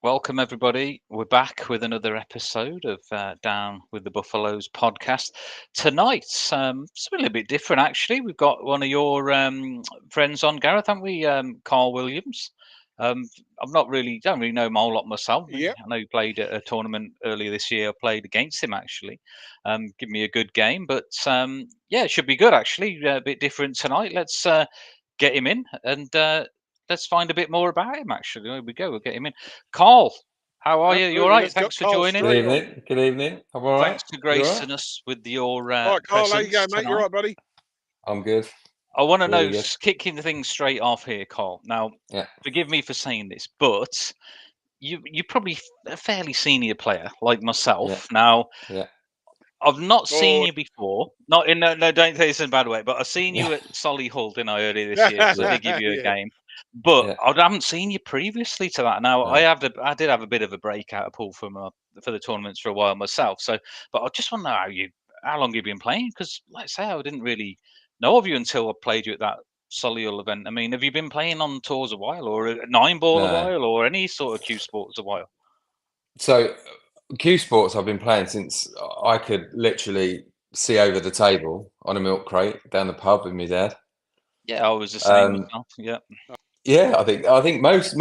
Welcome, everybody. We're back with another episode of Down with the Buffaloes podcast. Tonight, something a little bit different, actually. We've got one of your friends on, Gareth, haven't we? Carl Williams. Don't really know him a whole lot myself. Yep. I know he played at a tournament earlier this year. I played against him, actually. Give me a good game. But yeah, it should be good, actually. A bit different tonight. Let's get him in and let's find a bit more about him, actually. There we go. We'll get him in. Carl, how are you? You all Absolutely. right? Let's Thanks got for Carl joining. Good straight on. evening. Good evening. I'm all right. Thanks for You all gracing right? us with your All right, Carl, how you presence going, mate? You all tonight. right, buddy? I'm good. I want to know, Really good. kicking things straight off here, Carl. Now, Yeah. forgive me for saying this, but you're probably a fairly senior player like myself. Yeah. Now, Yeah. I've not seen Oh, you before. Not in no, don't take this in a bad way, but I've seen you Yeah. at Solihull, didn't I, earlier this year? Because I Yeah. did give you a yeah. game, but Yeah. I haven't seen you previously to that. Now No. I did have a bit of a breakout of pool for the tournaments for a while myself. So, but I just want to know how long you've been playing, because, like I say, I didn't really know of you until I played you at that Solihull event. I mean, have you been playing on tours a while, or a nine ball a No. while, or any sort of Q sports a while? So Q Sports I've been playing since I could literally see over the table on a milk crate down the pub with my dad. Yeah, I was the same Um, myself. Yeah. yeah, I think most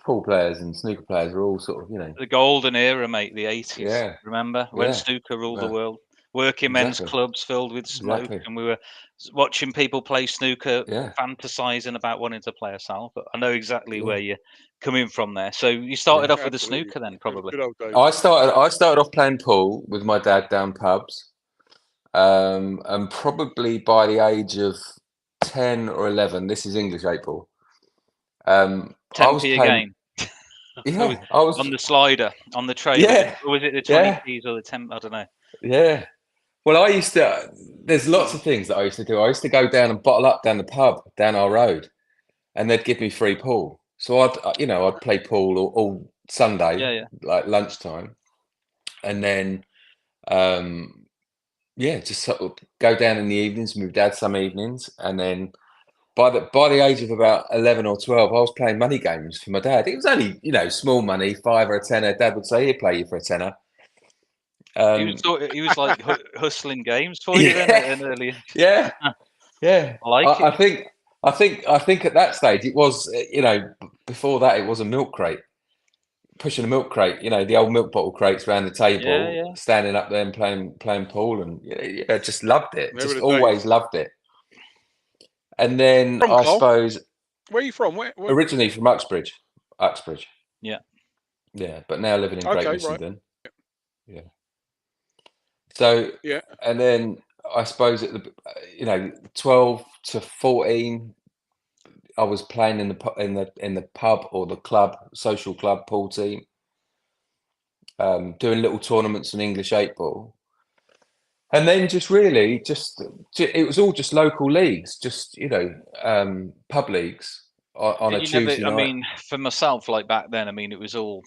pool players and snooker players are all sort of, The golden era, mate, the 80s. yeah, Remember when yeah, snooker ruled the no, world? Working men's exactly, clubs filled with smoke, exactly. and we were watching people play snooker, Yeah, fantasizing about wanting to play a salve. But I know exactly yeah, where you're coming from there. So you yeah. started off with the Absolutely. snooker then, Those probably. good old days. I started off playing pool with my dad down pubs. And probably by the age of 10 or 11, this is English 8 ball. I was 10p a playing, game. yeah, I was, On the slider, on the tray with yeah, or was it the yeah, 20p's or the 10? I don't know. yeah. Well, there's lots of things that I used to do. I used to go down and bottle up down the pub, down our road, and they'd give me free pool. So I'd play pool all Yeah, Sunday, yeah. like lunchtime, and then, um, yeah, just sort of go down in the evenings with my dad some evenings, and then by the age of about 11 or 12, I was playing money games for my dad. It was only, small money, five or a tenner. Dad would say, "Here, play you for a tenner." Um, He was like hustling games for you then at yeah, an early. yeah, yeah. I like I, it. I think, I think at that stage it was, before that it was a milk crate, pushing a milk crate. The old milk bottle crates around the Yeah, table, yeah. standing up there and playing pool, and yeah, just loved it. They were Just the always days. loved it. And then From I Carl? suppose Where are you from? Where? originally from Uxbridge. Uxbridge. Yeah. Yeah, but now living in Great Okay, right. Missenden. Yeah. So, Yeah. and then I suppose at the 12 to 14, I was playing in the pub or the club, social club pool team, doing little tournaments in English 8 ball. And then just really it was all just local leagues, just pub leagues on Did a you never? Tuesday I night. mean, for myself, like back then, I mean, it was all,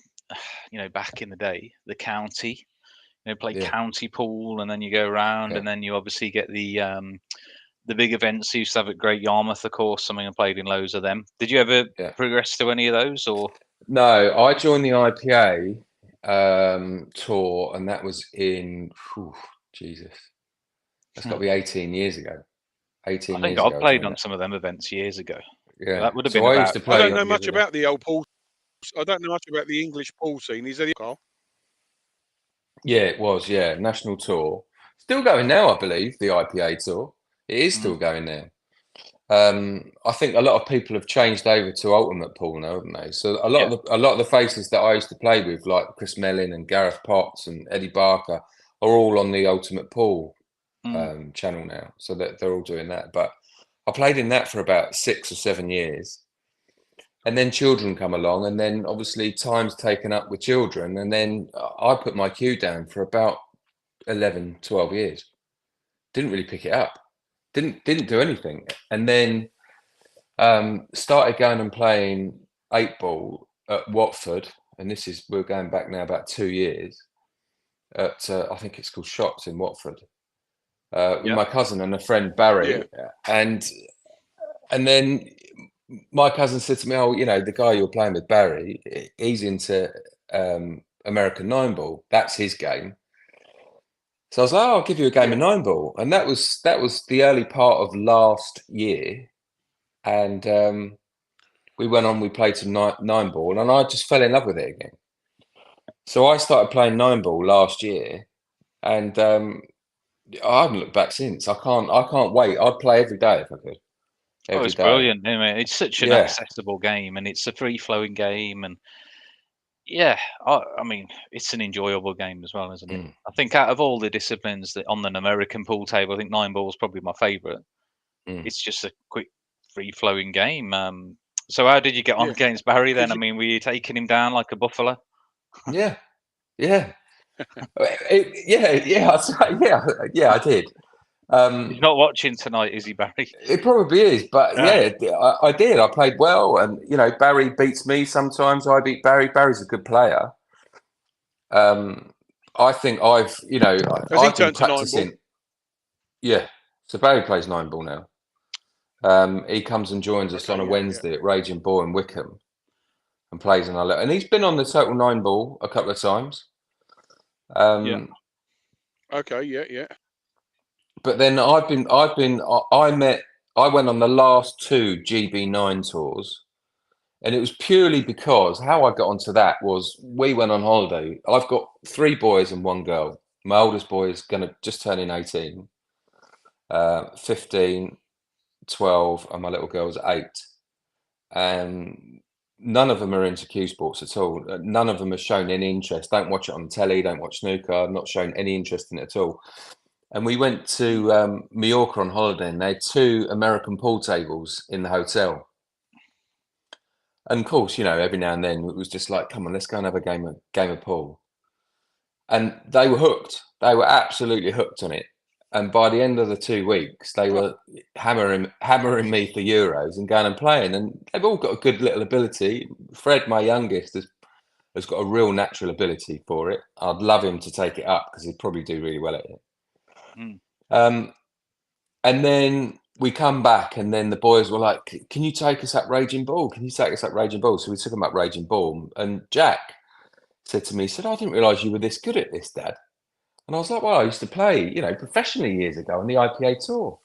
back in the day, the county, play Yeah, county pool, and then you go around, yeah, and then you obviously get the big events you used to have at Great Yarmouth, of course. I mean, I played in loads of them. Did you ever yeah. progress to any of those, or? No, I joined the IPA tour, and that was in, Jesus, that's got to Hmm, be 18 years ago. I 18 think years I ago, I played joined on that. some of them events years ago. Yeah. That would have So been I used about to I 20 don't play. know odd years much ago. about the old pool. I don't know much about the English pool scene. Is there, Carl? Yeah, it was. Yeah, national tour. Still going now, I believe. The IPA tour. It is Mm, still going there. I think a lot of people have changed over to Ultimate Pool now, haven't they? So yeah. a lot of the faces that I used to play with, like Chris Mellin and Gareth Potts and Eddie Barker, are all on the Ultimate Pool Mm, channel now. So that they're all doing that. But I played in that for about 6 or 7 years. And then children come along, and then obviously time's taken up with children. And then I put my cue down for about 11, 12 years. Didn't really pick it up. Didn't do anything. And then started going and playing 8 ball at Watford. And we're going back now about 2 years at, I think it's called Shops in Watford, with yeah. my cousin and a friend Yeah. Barry. And then my cousin said to me, "Oh, the guy you're playing with, Barry, he's into American nine ball. That's his game." So I was like, "Oh, I'll give you a game of nine ball," and that was the early part of last year, and we went on. We played some nine ball, and I just fell in love with it again. So I started playing nine ball last year, and I haven't looked back since. I can't wait. I'd play every day if I could. Oh, Every it's day. brilliant. I mean, it's such an Yeah. accessible game, and it's a free-flowing game, and yeah, I mean, it's an enjoyable game as well, isn't it? Mm. I think out of all the disciplines that on an American pool table, I think nine ball is probably my favourite. Mm. It's just a quick, free-flowing game. So how did you get on against Barry then? I mean, were you taking him down like a buffalo? Yeah. Yeah. Yeah, I did. He's not watching tonight, is he, Barry? It probably is, but yeah, I did. I played well, and Barry beats me sometimes. I beat Barry. Barry's a good player. I think I've been practicing. Yeah, so Barry plays nine ball now. He comes and joins us on a Wednesday at Raging Bull in Wickham and plays in our and he's been on the total nine ball a couple of times. Yeah. Okay. Yeah. But then I went on the last two GB9 tours, and it was purely because how I got onto that was we went on holiday. I've got 3 boys and 1 girl. My oldest boy is going to just turn in 18, 15, 12, and my little girl's 8. And none of them are into cue sports at all. None of them have shown any interest. Don't watch it on the telly, don't watch snooker, not shown any interest in it at all. And we went to Mallorca on holiday, and they had 2 American pool tables in the hotel. And of course, every now and then it was just like, come on, let's go and have a game of pool. And they were hooked. They were absolutely hooked on it. And by the end of the 2 weeks, they were hammering me for euros and going and playing. And they've all got a good little ability. Fred, my youngest, has got a real natural ability for it. I'd love him to take it up because he'd probably do really well at it. Mm. And then we come back, and then the boys were like, "Can you take us up Raging Bull? Can you take us up Raging Bull?" So we took them up Raging Bull, and Jack said to me, he said, "I didn't realise you were this good at this, Dad." And I was like, "Well, I used to play, professionally years ago on the IPA tour."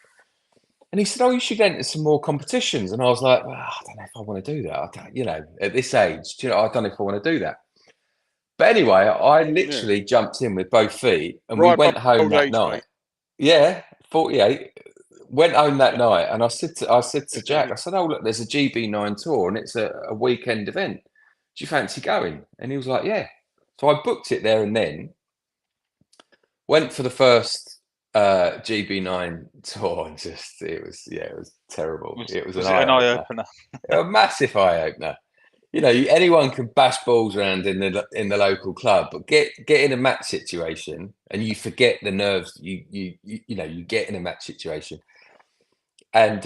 And he said, "Oh, you should enter some more competitions." And I was like, "Well, I don't know if I want to do that. At this age, I don't know if I want to do that." But anyway, I literally jumped in with both feet, and we went home that night. Mate. Yeah, 48. Went home that night, and I said to Jack, I said, "Oh, look, there's a GB9 tour, and it's a weekend event. Do you fancy going?" And he was like, "Yeah." So I booked it there and then. Went for the first GB9 tour, and it was terrible. It was an eye opener. A massive eye opener. Anyone can bash balls around in the local club, but get in a match situation, and you forget the nerves you get in a match situation. And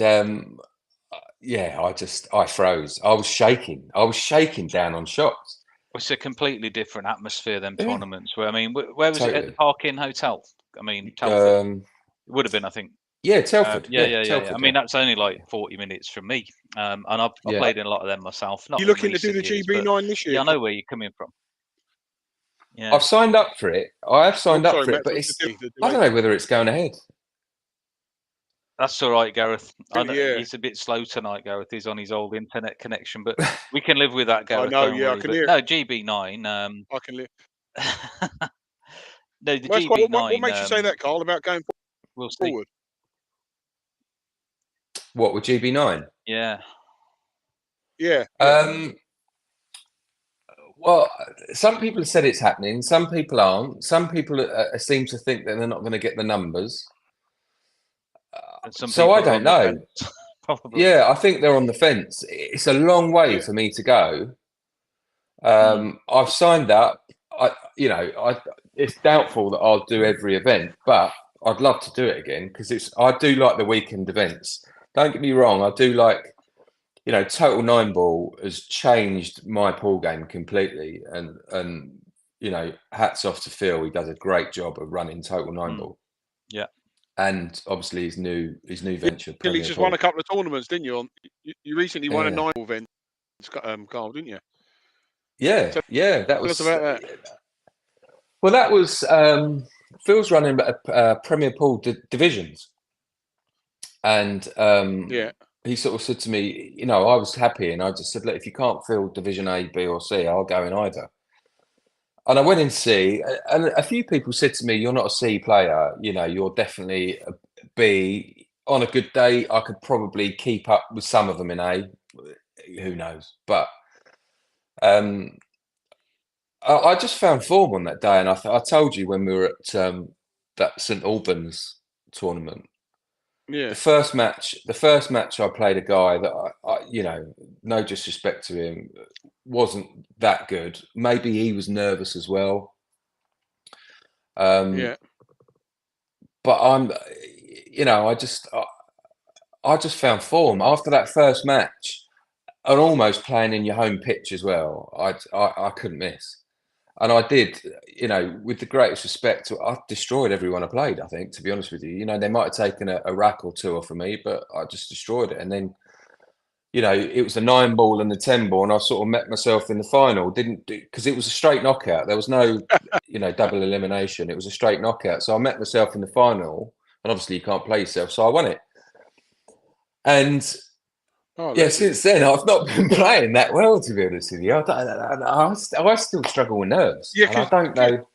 I froze. I was shaking down on shots. It's a completely different atmosphere than tournaments. Where where was it at the Park Inn Hotel? Telford. It would have been, I think. Yeah, Telford. Telford, I mean, that's only like 40 minutes from me, and I've played in a lot of them myself. Not you looking to do the GB9 this year? Yeah, I know where you're coming from. Yeah, I've signed up for it. I have signed up for it, but I don't know whether it's going ahead. That's all right, Gareth. I know he's a bit slow tonight, Gareth. He's on his old internet connection, but we can live with that, Gareth. I know, I can hear. No, GB9. I can live. No, the GB9. What makes you say that, Carl, about going we'll see. forward? What, with GB9? Yeah. Well, some people have said it's happening. Some people aren't. Some people seem to think that they're not going to get the numbers. So I don't know. Yeah, I think they're on the fence. It's a long way for me to go. I've signed up. It's doubtful that I'll do every event, but I'd love to do it again because I do like the weekend events. Don't get me wrong. I do like, Total Nine Ball has changed my pool game completely, and hats off to Phil. He does a great job of running Total Nine Ball. Yeah. and obviously his new venture, Billy Premier just Pool. won a couple of tournaments, didn't you? You recently won a Yeah. 9-ball event, Carl, didn't you? Yeah, yeah, that Tell us was. about that. Well, that was Phil's running Premier Pool divisions, and Yeah. he sort of said to me, you know, I was happy, and I just said, look, if you can't fill Division A, B, or C, I'll go in either. And I went in C, and a few people said to me, "You're not a C player. You know, you're definitely a B. On a good day, I could probably keep up with some of them in A. Who knows?" But I just found form on that day, and I told you when we were at that St Albans tournament. Yeah. The first match I played a guy that you know, no disrespect to him, wasn't that good. Maybe he was nervous as well. Yeah. But you know, I just found form after that first match, and almost playing in your home pitch as well. I couldn't miss, and I did. You know, with the greatest respect, I destroyed everyone I played. I think, to be honest with you, you know, they might have taken a rack or two off of me, but I just destroyed it. And then, you know, it was the 9-ball and the 10-ball, and I sort of met myself in the final. Didn't do because it was a straight knockout. There was no, you know, double elimination. It was a straight knockout. So I met myself in the final, and obviously you can't play yourself, so I won it. And yeah, since then I've not been playing that well, to be honest with you. I still struggle with nerves, Yeah, and I don't know.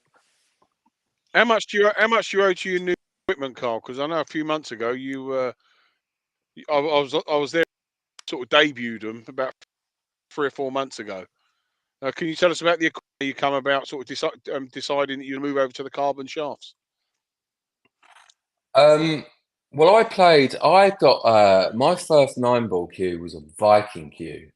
How much do you owe to your new equipment, Carl? Because I know a few months ago I was there, sort of debuted them about 3 or 4 months ago. Can you tell us about the equipment you come about sort of deciding that you move over to the carbon shafts? Well, I got my first 9-ball cue was a Viking cue,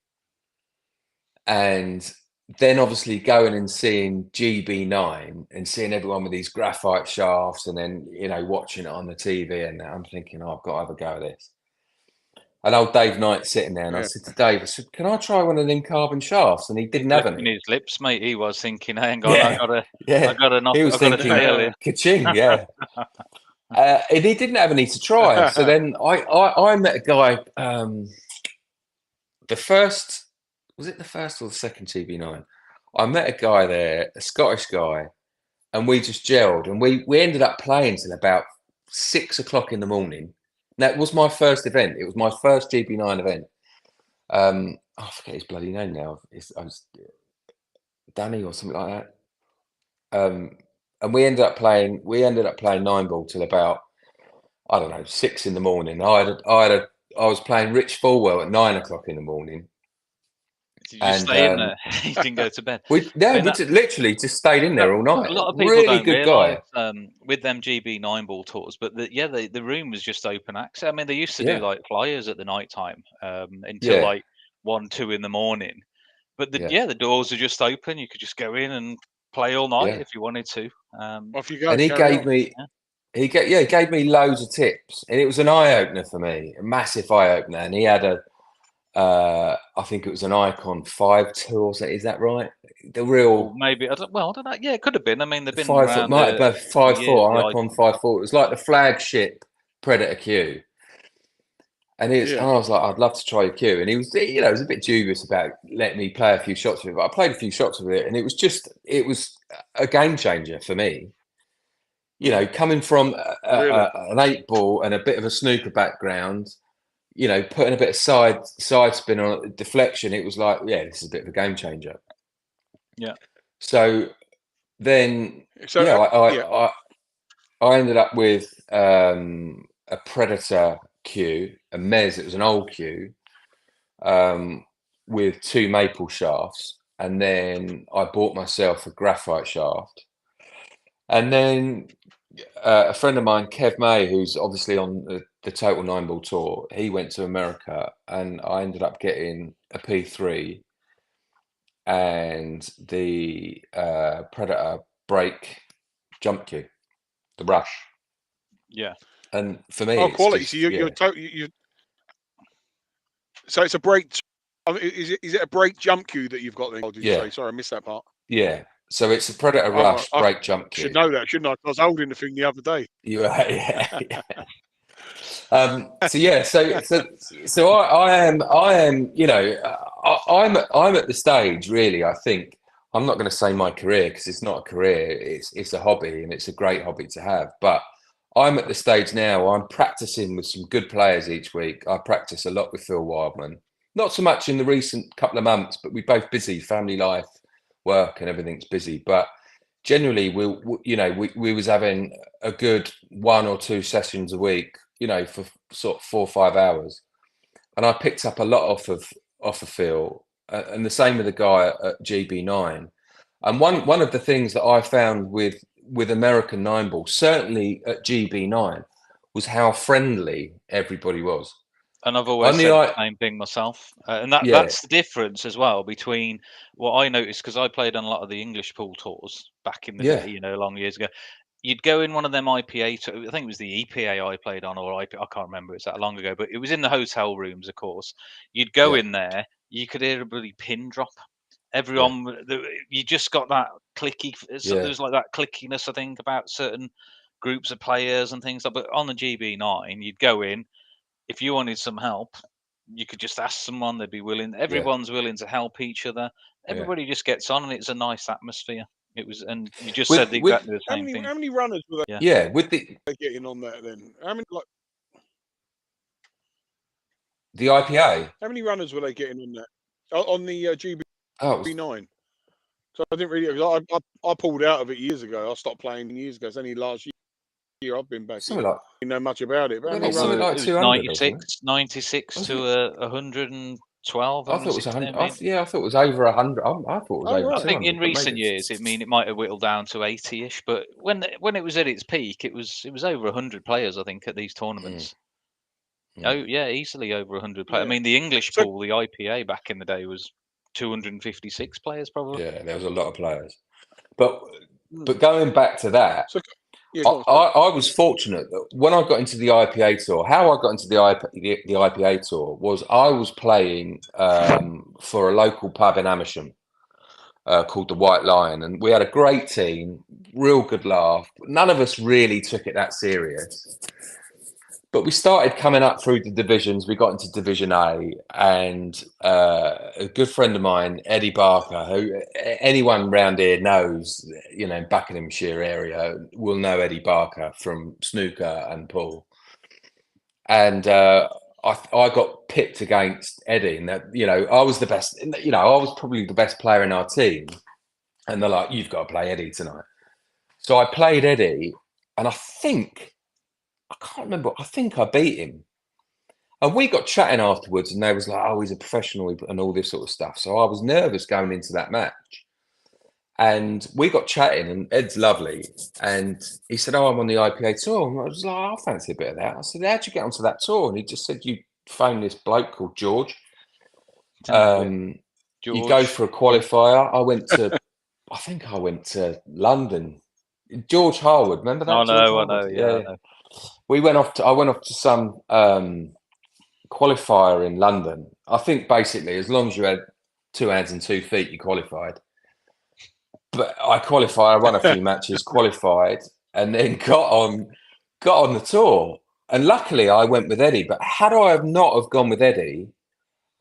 and then obviously going and seeing GB9 and seeing everyone with these graphite shafts, and then, you know, watching it on the TV, and I'm thinking, oh, I've got to have a go at this. And old Dave Knight sitting there, and I said to Dave, I said, "Can I try one of them carbon shafts?" And he didn't have any. His lips, mate. He was thinking, "Hang on, Yeah, I gotta knock. he was I gotta thinking, fail here." "Ka-ching!" Yeah. And he didn't have any to try. So then I met a guy. The first was it the first or the second GB9? I met a guy there, a Scottish guy, and we just gelled, and we ended up playing till about 6 o'clock in the morning. That was my first event. It was my first GB9 event. I forget his bloody name now. I was Danny or something like that. And we ended up playing 9-ball till about, I don't know, 6 in the morning. I was playing Rich Falwell at 9 o'clock in the morning. Did you stay in there? You didn't go to bed. We literally just stayed in there all night. A lot of people really don't good realise guy. with them GB 9-ball tours, but the room was just open access. I mean, they used to do like flyers at the night time until like 1, 2 in the morning. But the doors are just open. You could just go in and play all night if you wanted to. Off you go. And he gave me loads of tips, and it was an eye opener for me, a massive eye opener. And he had I think it was an Icon 5.2, is that right? The real, maybe I don't know. Yeah, it could have been. I mean, they've been 5 around. might have been 5.4, Icon Icon 5.4. It was like the flagship Predator cue. And I was like, I'd love to try your cue. And he was, you know, he was a bit dubious about letting me play a few shots with it. But I played a few shots with it, and it was a game changer for me. You know, coming from an 8-ball and a bit of a snooker background, you know, putting a bit of side spin on deflection, it was like, yeah, this is a bit of a game changer. Yeah. So then, I ended up with a Predator cue, a Mez. It was an old cue with 2 maple shafts, and then I bought myself a graphite shaft, and then a friend of mine, Kev May, who's obviously on the Total 9-ball tour, he went to America, and I ended up getting a P3 and the Predator break jump cue, the Rush. Yeah. And for me, quality. Just, so you're totally. So it's a break. Is it a break jump cue that you've got then? Did you say? Sorry, I missed that part. Yeah. So it's a Predator Rush I break jump should cue. know that, shouldn't I? I was holding the thing the other day. You are, yeah. So yeah, so I am, you know, I'm at the stage really. I think I'm not going to say my career because it's not a career. It's a hobby, and it's a great hobby to have. But I'm at the stage now. I'm practicing with some good players each week. I practice a lot with Phil Wildman. Not so much in the recent couple of months, but we're both busy, family life, work, and everything's busy. But generally, we was having a good 1 or 2 sessions a week, you know, for sort of 4 or 5 hours, and I picked up a lot off of Phil, and the same with the guy at GB9. And one of the things that I found with American nine ball, certainly at GB9, was how friendly everybody was. And I've always On said the the same thing myself, and yeah, that's the difference as well between what I noticed, because I played on a lot of the English pool tours back in the yeah, day, you know, long years ago. You'd go in one of them IPA, I think it was the EPA I played on, or IP, I can't remember, it's that long ago, but it was in the hotel rooms, of course. You'd go yeah, in there, you could hear a bloody pin drop. yeah, Everyone, you just got that clicky. So there yeah, was like that clickiness, I think, about certain groups of players and things. But on the GB9, you'd go in, if you wanted some help, you could just ask someone. They'd be willing. yeah, Everyone's willing to help each other. yeah. Everybody just gets on, and it's a nice atmosphere. It was, and you just said With exactly the How same many thing. how many runners were Yeah. yeah, with they getting on that then? How many the IPA. how many runners were they getting on that on the Oh, it was GB9? So I didn't really. I pulled out of it years ago. I stopped playing years ago. It's only last year I've been back something in. like, Didn't know much about it. But how wasn't many it something runners? like It was 200, wasn't it? 96 Wasn't to it? 112, I thought it was 116, 100. maybe. Yeah, I thought it was over 100. I thought it was Oh over I right. think in 200, but maybe recent years, it might have whittled down to 80-ish. But when it was at its peak, it was over 100 players, I think, at these mm, tournaments. Oh mm. yeah, easily over 100 players. I Yeah. mean, the English So pool, the IPA back in the day, was 256 players probably. Yeah, there was a lot of players. But mm, going back to that, so yeah. I, Go on. I, Sorry. I was fortunate that when I got into the IPA tour, how I got into the IPA tour was I was playing for a local pub in Amersham called the White Lion, and we had a great team, real good laugh. None of us really took it that serious. But we started coming up through the divisions. We got into Division A, and a good friend of mine, Eddie Barker, who anyone round here knows, you know, in Buckinghamshire area, will know Eddie Barker from snooker and pool. And I got pipped against Eddie, and that, you know, I was the best. You know, I was probably the best player in our team, and they're like, "You've got to play Eddie tonight." So I played Eddie, and I can't remember. I think I beat him. And we got chatting afterwards, and they was like, "Oh, he's a professional," and all this sort of stuff. So I was nervous going into that match. And we got chatting, and Ed's lovely. And he said, "Oh, I'm on the IPA tour." And I was like, "Oh, I fancy a bit of that." I said, "How'd you get onto that tour?" And he just said, "You phone this bloke called George. Yeah. You go George. for a qualifier." I think I went to London. George Harwood, remember I that? George know, I Harwood? know. Yeah, I Yeah. know. I went off to some qualifier in London. I think basically, as long as you had 2 hands and 2 feet, you qualified. But I qualified. I won a few matches, qualified, and then got on the tour. And luckily, I went with Eddie. But had I have not have gone with Eddie,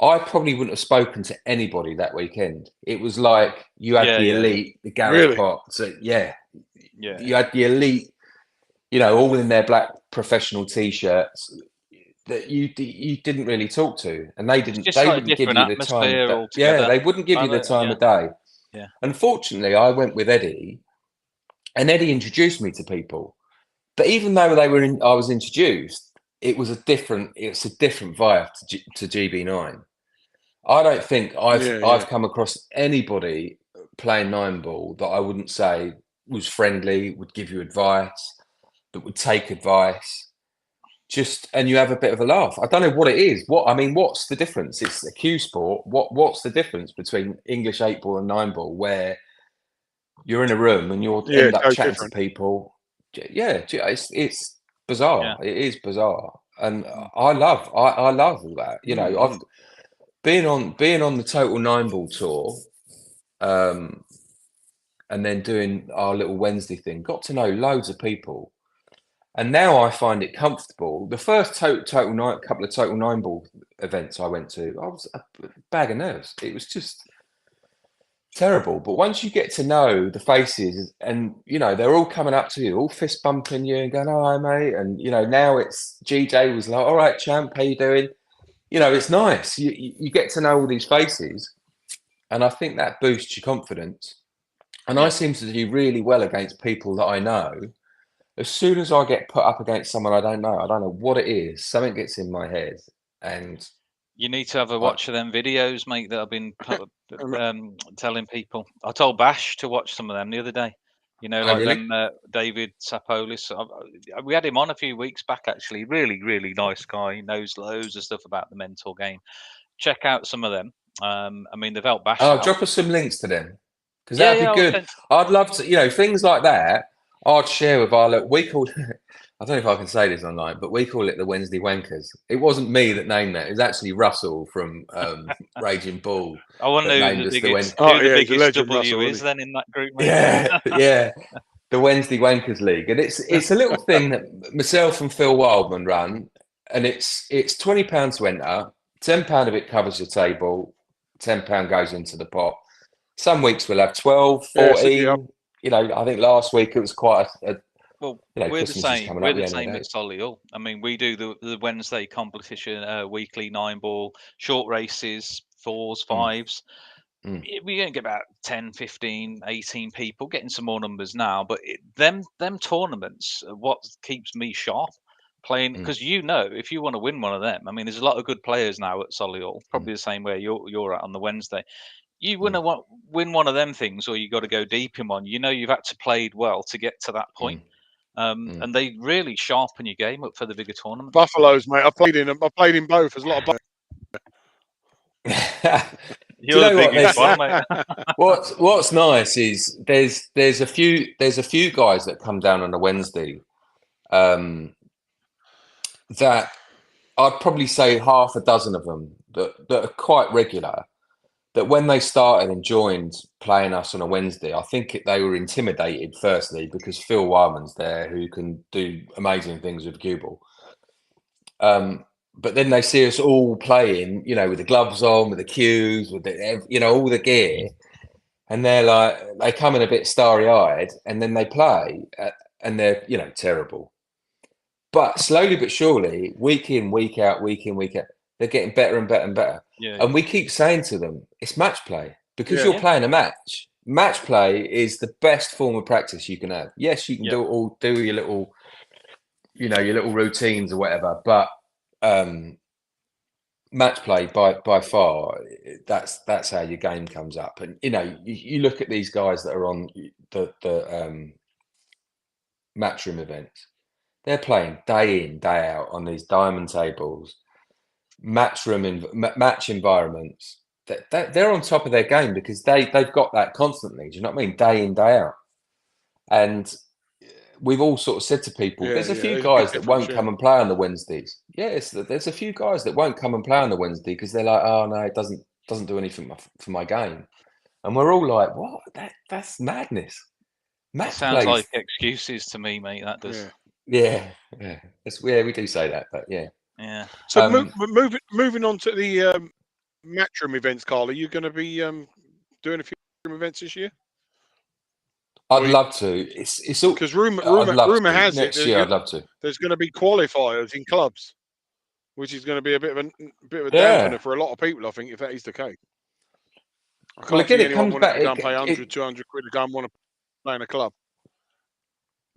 I probably wouldn't have spoken to anybody that weekend. It was like you had Yeah, the yeah, yeah, elite, the Gareth Really? Potts. Yeah, yeah. you had the elite. You know, all in their black professional t-shirts that you didn't really talk to, and It's just they like a wouldn't give different you the time atmosphere that, yeah, altogether. they wouldn't give I you the know. time Yeah, of day. yeah. Unfortunately, I went with Eddie, and Eddie introduced me to people. But even though I was introduced, it's a different vibe to GB9. I don't think Yeah. Yeah. I've come across anybody playing nine ball that I wouldn't say was friendly, would give you advice, that would take advice. And you have a bit of a laugh. I don't know what it is. What's the difference? It's a cue sport. What's the difference between English 8 ball and 9 ball, where you're in a room and you'll Yeah. end It's up so chatting to different. people? Yeah, it's Yeah. bizarre. It is bizarre, and I love all that. You know, Mm-hmm. I've been on the Total 9 ball tour. Um, and then doing our little Wednesday thing, got to know loads of people. And now I find it comfortable. The first couple of total 9-ball events I went to, I was a bag of nerves. It was just terrible. But once you get to know the faces, and they're all coming up to you, all fist bumping you and going, "Oh, hi, mate." And now it's GJ was like, "All right, champ, how you doing?" It's nice. You get to know all these faces, and I think that boosts your confidence. And I seem to do really well against people that I know. As soon as I get put up against someone I don't know what it is, something gets in my head, and you need to have a watch of them videos, mate, that I've been telling people. I told Bash to watch some of them the other day. Like really? them David Sapolis. We had him on a few weeks back, actually. Really, really nice guy. He knows loads of stuff about the mental game. Check out some of them. I mean, they've helped Bash out. Drop us some links to them, because Yeah, that'd be good. I'd love to, things like that. I'd share with our look. We called. I don't know if I can say this online, but we call it the Wednesday Wankers. It wasn't me that named that. It was actually Russell from Raging Bull. I wonder that who named the us biggest, the who the biggest legend, W Russell, is isn't then in that group, mate. Yeah, the Wednesday Wankers League, and it's a little thing that myself and Phil Wildman run, and it's £20 to enter. £10 of it covers your table. £10 goes into the pot. Some weeks we'll have 12, 14. I think last week it was quite a well, we're Christmas the is same. coming We're up. the same at Solihull. I mean, we do the Wednesday competition, weekly 9-ball, short races, 4s, 5s. We don't get about 10, 15, 18 people, getting some more numbers now. But them tournaments are what keeps me sharp playing, because if you want to win one of them, I mean, there's a lot of good players now at Solihull, probably the same way you're at on the Wednesday. You win one of them things, or you got to go deep in one. You've had to play well to get to that point. And they really sharpen your game up for the bigger tournament. Buffaloes, mate. I played in both. There's a lot of. You're the biggest one, mate. What's nice is there's a few guys that come down on a Wednesday that I'd probably say half a dozen of them that are quite regular, that when they started and joined playing us on a Wednesday, I think they were intimidated firstly because Phil Wyman's there, who can do amazing things with cue ball. But then they see us all playing, with the gloves on, with the cues, with all the gear, and they're like, they come in a bit starry-eyed, and then they play, and they're terrible. But slowly but surely, week in, week out, they're getting better and better and better. And we keep saying to them, it's match play, because you're playing a match. Match play is the best form of practice you can have. Yes, you can do your little, your little routines or whatever, but match play by far, that's how your game comes up. And you look at these guys that are on the matchroom events. They're playing day in, day out on these diamond tables, match environments. They're on top of their game because they've got that constantly. Do you know what I mean? Day in, day out. And we've all sort of said to people, there's a few guys that won't come and play on the Wednesdays. Yes, there's a few guys that won't come and play on the Wednesday because they're like, oh no, it doesn't do anything for my game. And we're all like, what? That's madness. That sounds like excuses to me, mate. That does. Yeah. We do say that, but yeah. So moving on to the matchroom events, Carl. Are you going to be doing a few events this year? I'd love to. It's all because rumor has next it year. I'd love to. There's going to be qualifiers in clubs, which is going to be a bit of a dampener for a lot of people. I think if that is the case. I can't see anyone wanting to go and pay 100, 200 quid to go and want to play in a club.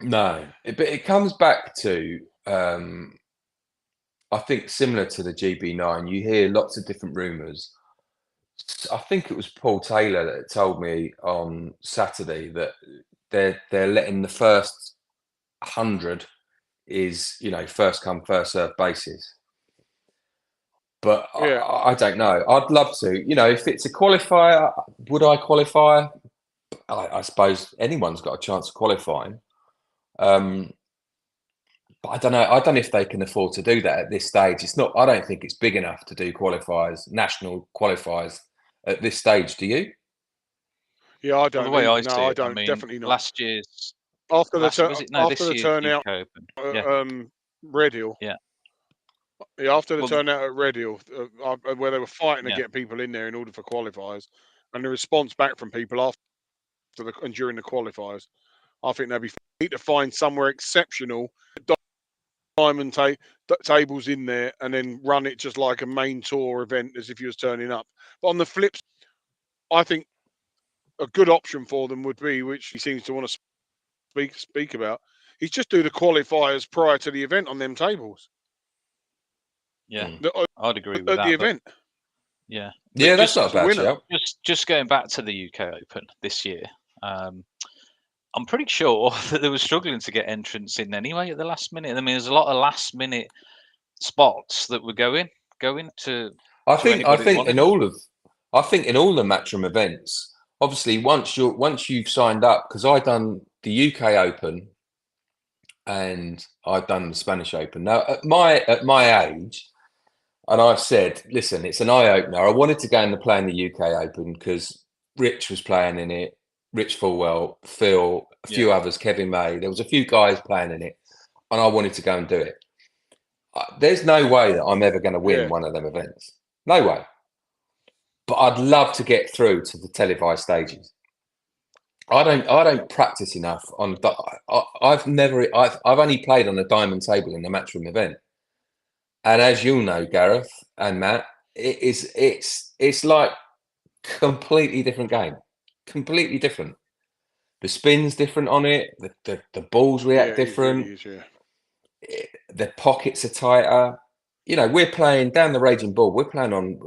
No, but it comes back to I think similar to the GB9. You hear lots of different rumours. I think it was Paul Taylor that told me on Saturday that they're letting the first 100 is first come first served basis. But I don't know. I'd love to. If it's a qualifier, would I qualify? I suppose anyone's got a chance of qualifying. But I don't know. I don't know if they can afford to do that at this stage. It's not. I don't think it's big enough to do qualifiers, national qualifiers at this stage. Do you? Yeah, I Well, don't the way I either. see No, I it, I don't. mean, Definitely not. last year's After the was it? No, after this the year's turnout UK Open. at Yeah, Red Hill. yeah. Yeah, after the Well, turnout at Red Hill, where they were fighting to yeah, get people in there in order for qualifiers, and the response back from people after and during the qualifiers, I think they'd be need to find somewhere exceptional, diamond tables in there, and then run it just like a main tour event as if you was turning up. But on the flip, I think a good option for them would be, which he seems to want to speak about, is just do the qualifiers prior to the event on them tables yeah. Mm. I'd agree with at the that. But event. yeah, Yeah, that's just not a bad winner. shout. just going back to the UK Open this year. I'm pretty sure that they were struggling to get entrants in anyway at the last minute. I mean, there's a lot of last minute spots that were going to I to think anybody that wanted them. I think in all the Matchroom events, obviously once you've signed up, because I done the UK Open and I've done the Spanish Open. Now at my age, and I've said, listen, it's an eye opener. I wanted to go and play in the UK Open because Rich was playing in it, Rich Fulwell, Phil, a Yeah, few others, Kevin May. There was a few guys playing in it, and I wanted to go and do it. There's no way that I'm ever going to win Yeah. one of them events. No way. But I'd love to get through to the televised stages. I don't practice enough on. I've only played on a diamond table in a Matchroom event, and as you'll know, Gareth and Matt, it's like completely different game, completely different. The spin's different on it. The balls Yeah, react it really different. is. Yeah. The pockets are tighter. You know, we're playing down the Raging Bull. We're playing on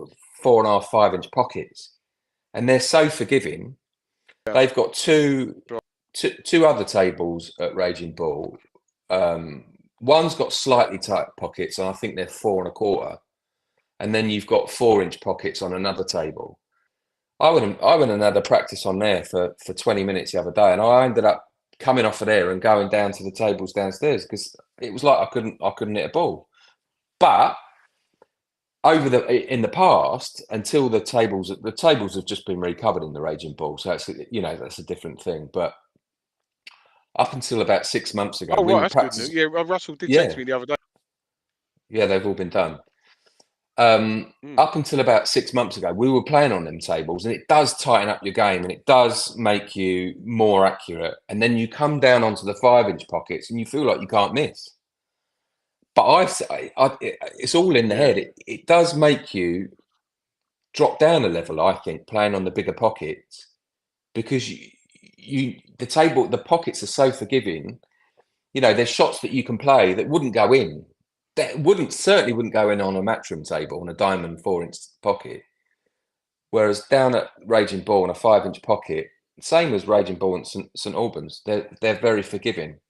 4.5, 5-inch pockets, and they're so forgiving. Yeah. They've got two other tables at Raging Bull. One's got slightly tight pockets, and I think they're 4.25. And then you've got 4-inch pockets on another table. I went and had a practice on there for 20 minutes the other day, and I ended up coming off of there and going down to the tables downstairs because it was like I couldn't hit a ball. But in the past, until the tables have just been recovered in the Raging Bull, so it's, that's a different thing. But up until about 6 months ago, Oh we right, were that's good news. practicing. Yeah, Russell did text Yeah, me the other day. yeah, they've all been done. Mm. Up until about 6 months ago, we were playing on them tables, and it does tighten up your game, and it does make you more accurate. And then you come down onto the 5-inch pockets, and you feel like you can't miss. But it's all in the Yeah. head. It does make you drop down a level, I think, playing on the bigger pockets, because the pockets are so forgiving. There's shots that you can play that wouldn't go in. That certainly wouldn't go in on a Matchroom table on a diamond 4-inch pocket. Whereas down at Raging Bull on a 5-inch pocket, same as Raging Bull and St Albans, they're very forgiving.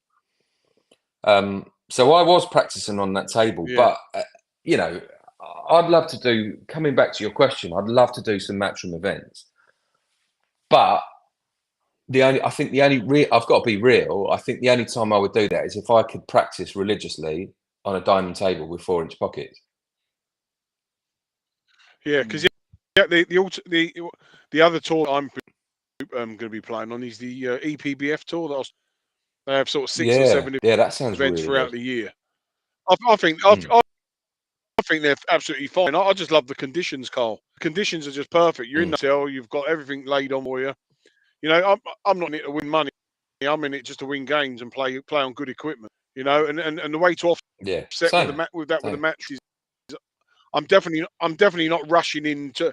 So I was practicing on that table, Yeah. but I'd love to do. Coming back to your question, I'd love to do some Matchroom events, but I've got to be real. I think the only time I would do that is if I could practice religiously on a diamond table with 4-inch pockets. Yeah, because the other tour I'm going to be playing on is the EPBF tour. They have sort of 6 or 7 Yeah, that sounds events really throughout good. the year. I think Mm. I think they're absolutely fine. I just love the conditions, Carl. Conditions are just perfect. You're in the hotel, you've got everything laid on for you. I'm not in it to win money. I'm in it just to win games and play on good equipment. And the way to Yeah, offset same. with the Same. match is I'm definitely not rushing into.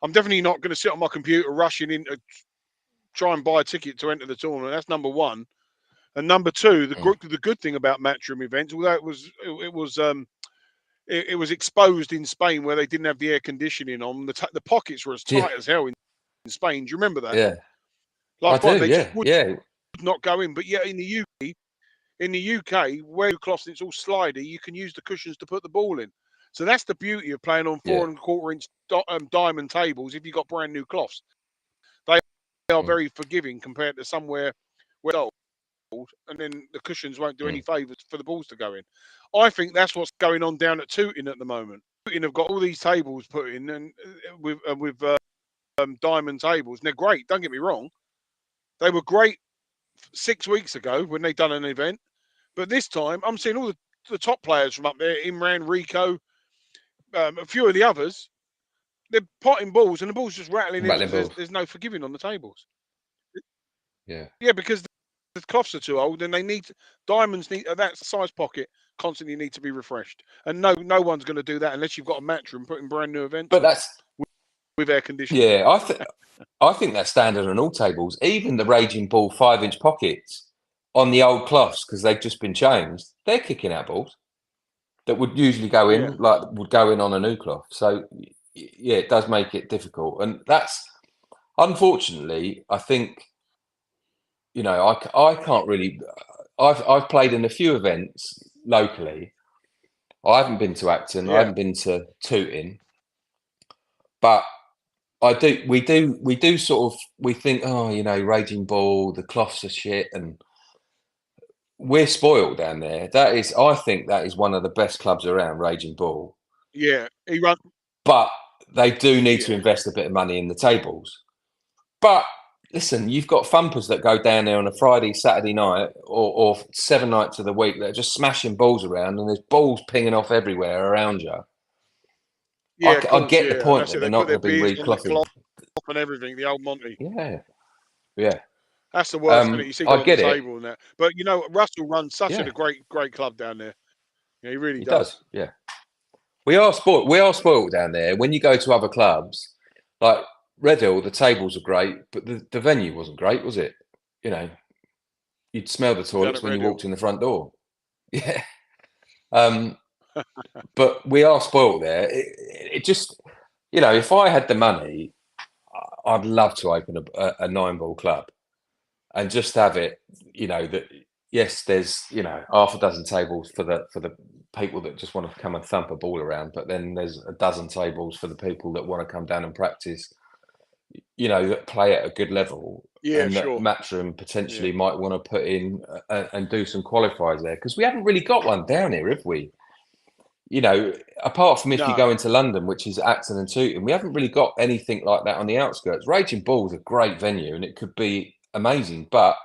I'm definitely not going to sit on my computer rushing in to try and buy a ticket to enter the tournament. That's number one. And number two, the good thing about Matchroom events, although it was exposed in Spain where they didn't have the air conditioning on, the pockets were as tight as hell in Spain. Do you remember that? Yeah, I Last do. one, they just would Yeah. not go in. But yet in the UK, where you cloth it's all slidey, you can use the cushions to put the ball in. So that's the beauty of playing on 4.25-inch diamond tables. If you've got brand new cloths, they are very forgiving compared to somewhere where old, and then the cushions won't do any favours for the balls to go in. I think that's what's going on down at Tooting at the moment. Tooting have got all these tables put in and with diamond tables, and they're great. Don't get me wrong. They were great 6 weeks ago when they done an event, but this time I'm seeing all the top players from up there, Imran, Rico, a few of the others. They're potting balls and the ball's just rattling in because there's no forgiving on the tables. Yeah, because the cloths are too old and they need diamonds. That size pocket constantly need to be refreshed, and no one's going to do that unless you've got a Matchroom putting brand new events. But that's with air conditioning. Yeah, I think that's standard on all tables. Even the Raging Bull 5-inch pockets on the old cloths, because they've just been changed, they're kicking out balls that would usually go in, would go in on a new cloth. So yeah, it does make it difficult, and that's unfortunately, I think, I can't really. I've played in a few events locally. I haven't been to Acton. I haven't been to Tooting, but we do sort of, we think, oh, Raging Bull, the cloths are shit, and we're spoiled down there. I think that is one of the best clubs around, Raging Bull. Yeah, he run. But they do need to invest a bit of money in the tables. But listen, you've got thumpers that go down there on a Friday, Saturday night, or 7 nights of the week that are just smashing balls around, and there's balls pinging off everywhere around you. Yeah, I get the point that they're not going to be reclothing and everything. The old Monty. Yeah. That's the worst thing that you see on the table and that. But Russell runs such a great club down there. Yeah, he really does. Yeah. We are spoiled down there. When you go to other clubs, like Red Hill, the tables are great, but the venue wasn't great, was it? You'd smell the toilets when you walked in the front door. Yeah. But we are spoiled there. It just, if I had the money, I'd love to open a 9-ball club and just have it, that yes, there's half a dozen tables for the people that just want to come and thump a ball around, but then there's a dozen tables for the people that want to come down and practice, that play at a good level. Yeah, and that Matchroom potentially might want to put in and do some qualifiers there, because we haven't really got one down here, have we? Apart from if you go into London, which is Acton and Tooting, we haven't really got anything like that on the outskirts. Raging Bull is a great venue and it could be amazing, but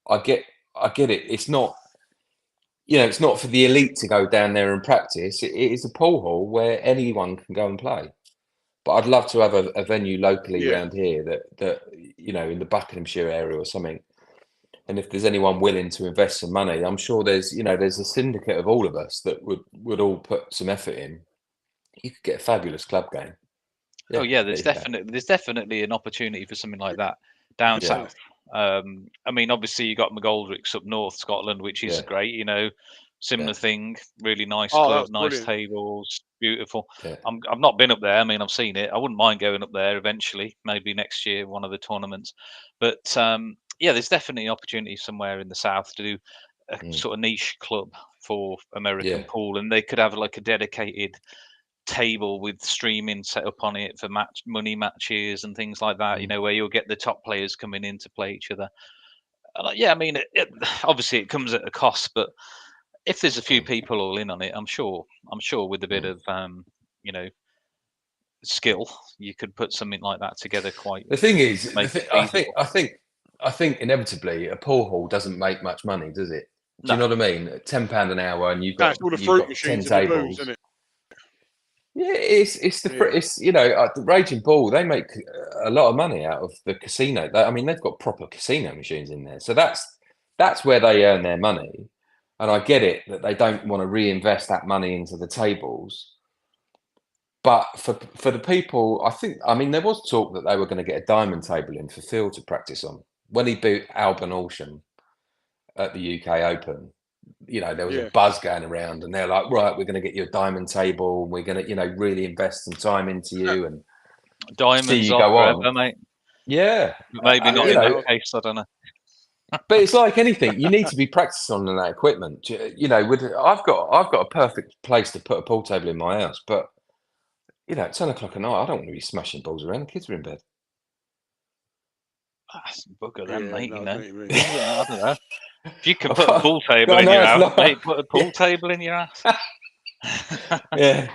I get it. It's not, it's not for the elite to go down there and practice. It is a pool hall where anyone can go and play. But I'd love to have a venue locally around here that in the Buckinghamshire area or something. And if there's anyone willing to invest some money, I'm sure there's a syndicate of all of us that would all put some effort in. You could get a fabulous club game. There's definitely an opportunity for something like that down south. I mean, obviously you got McGoldrick's up north Scotland, which is great. Similar thing, really nice club, nice tables, beautiful. I've not been up there. I mean, I've seen it. I wouldn't mind going up there eventually, maybe next year, one of the tournaments. But there's definitely an opportunity somewhere in the south to do a sort of niche club for American pool, and they could have like a dedicated table with streaming set up on it for money matches and things like that. Where you'll get the top players coming in to play each other. I mean, obviously it comes at a cost, but if there's a few people all in on it, I'm sure with a bit of skill, you could put something like that together quite. The thing is, I think inevitably a pool hall doesn't make much money, does it? Do you know what I mean? £10 an hour, and you've got 10 tables. Isn't it? Yeah, it's the Raging Bull. They make a lot of money out of the casino. I mean, they've got proper casino machines in there, so that's where they earn their money. And I get it that they don't want to reinvest that money into the tables. But for the people, I mean, there was talk that they were going to get a diamond table in for Phil to practice on when he beat Alban Alsham at the UK Open. There was a buzz going around, and they're like, right, we're going to get you a diamond table, and we're going to, really invest some time into you and diamonds see you go on, mate. Yeah, maybe not in that case. I don't know. But it's like anything; you need to be practicing on that equipment. I've got a perfect place to put a pool table in my house, but at 10 o'clock at night, I don't want to be smashing balls around. The kids are in bed. Bugger them, mate. I don't know. If you can put a pool table in your house, mate, put a pool table in your house. Yeah.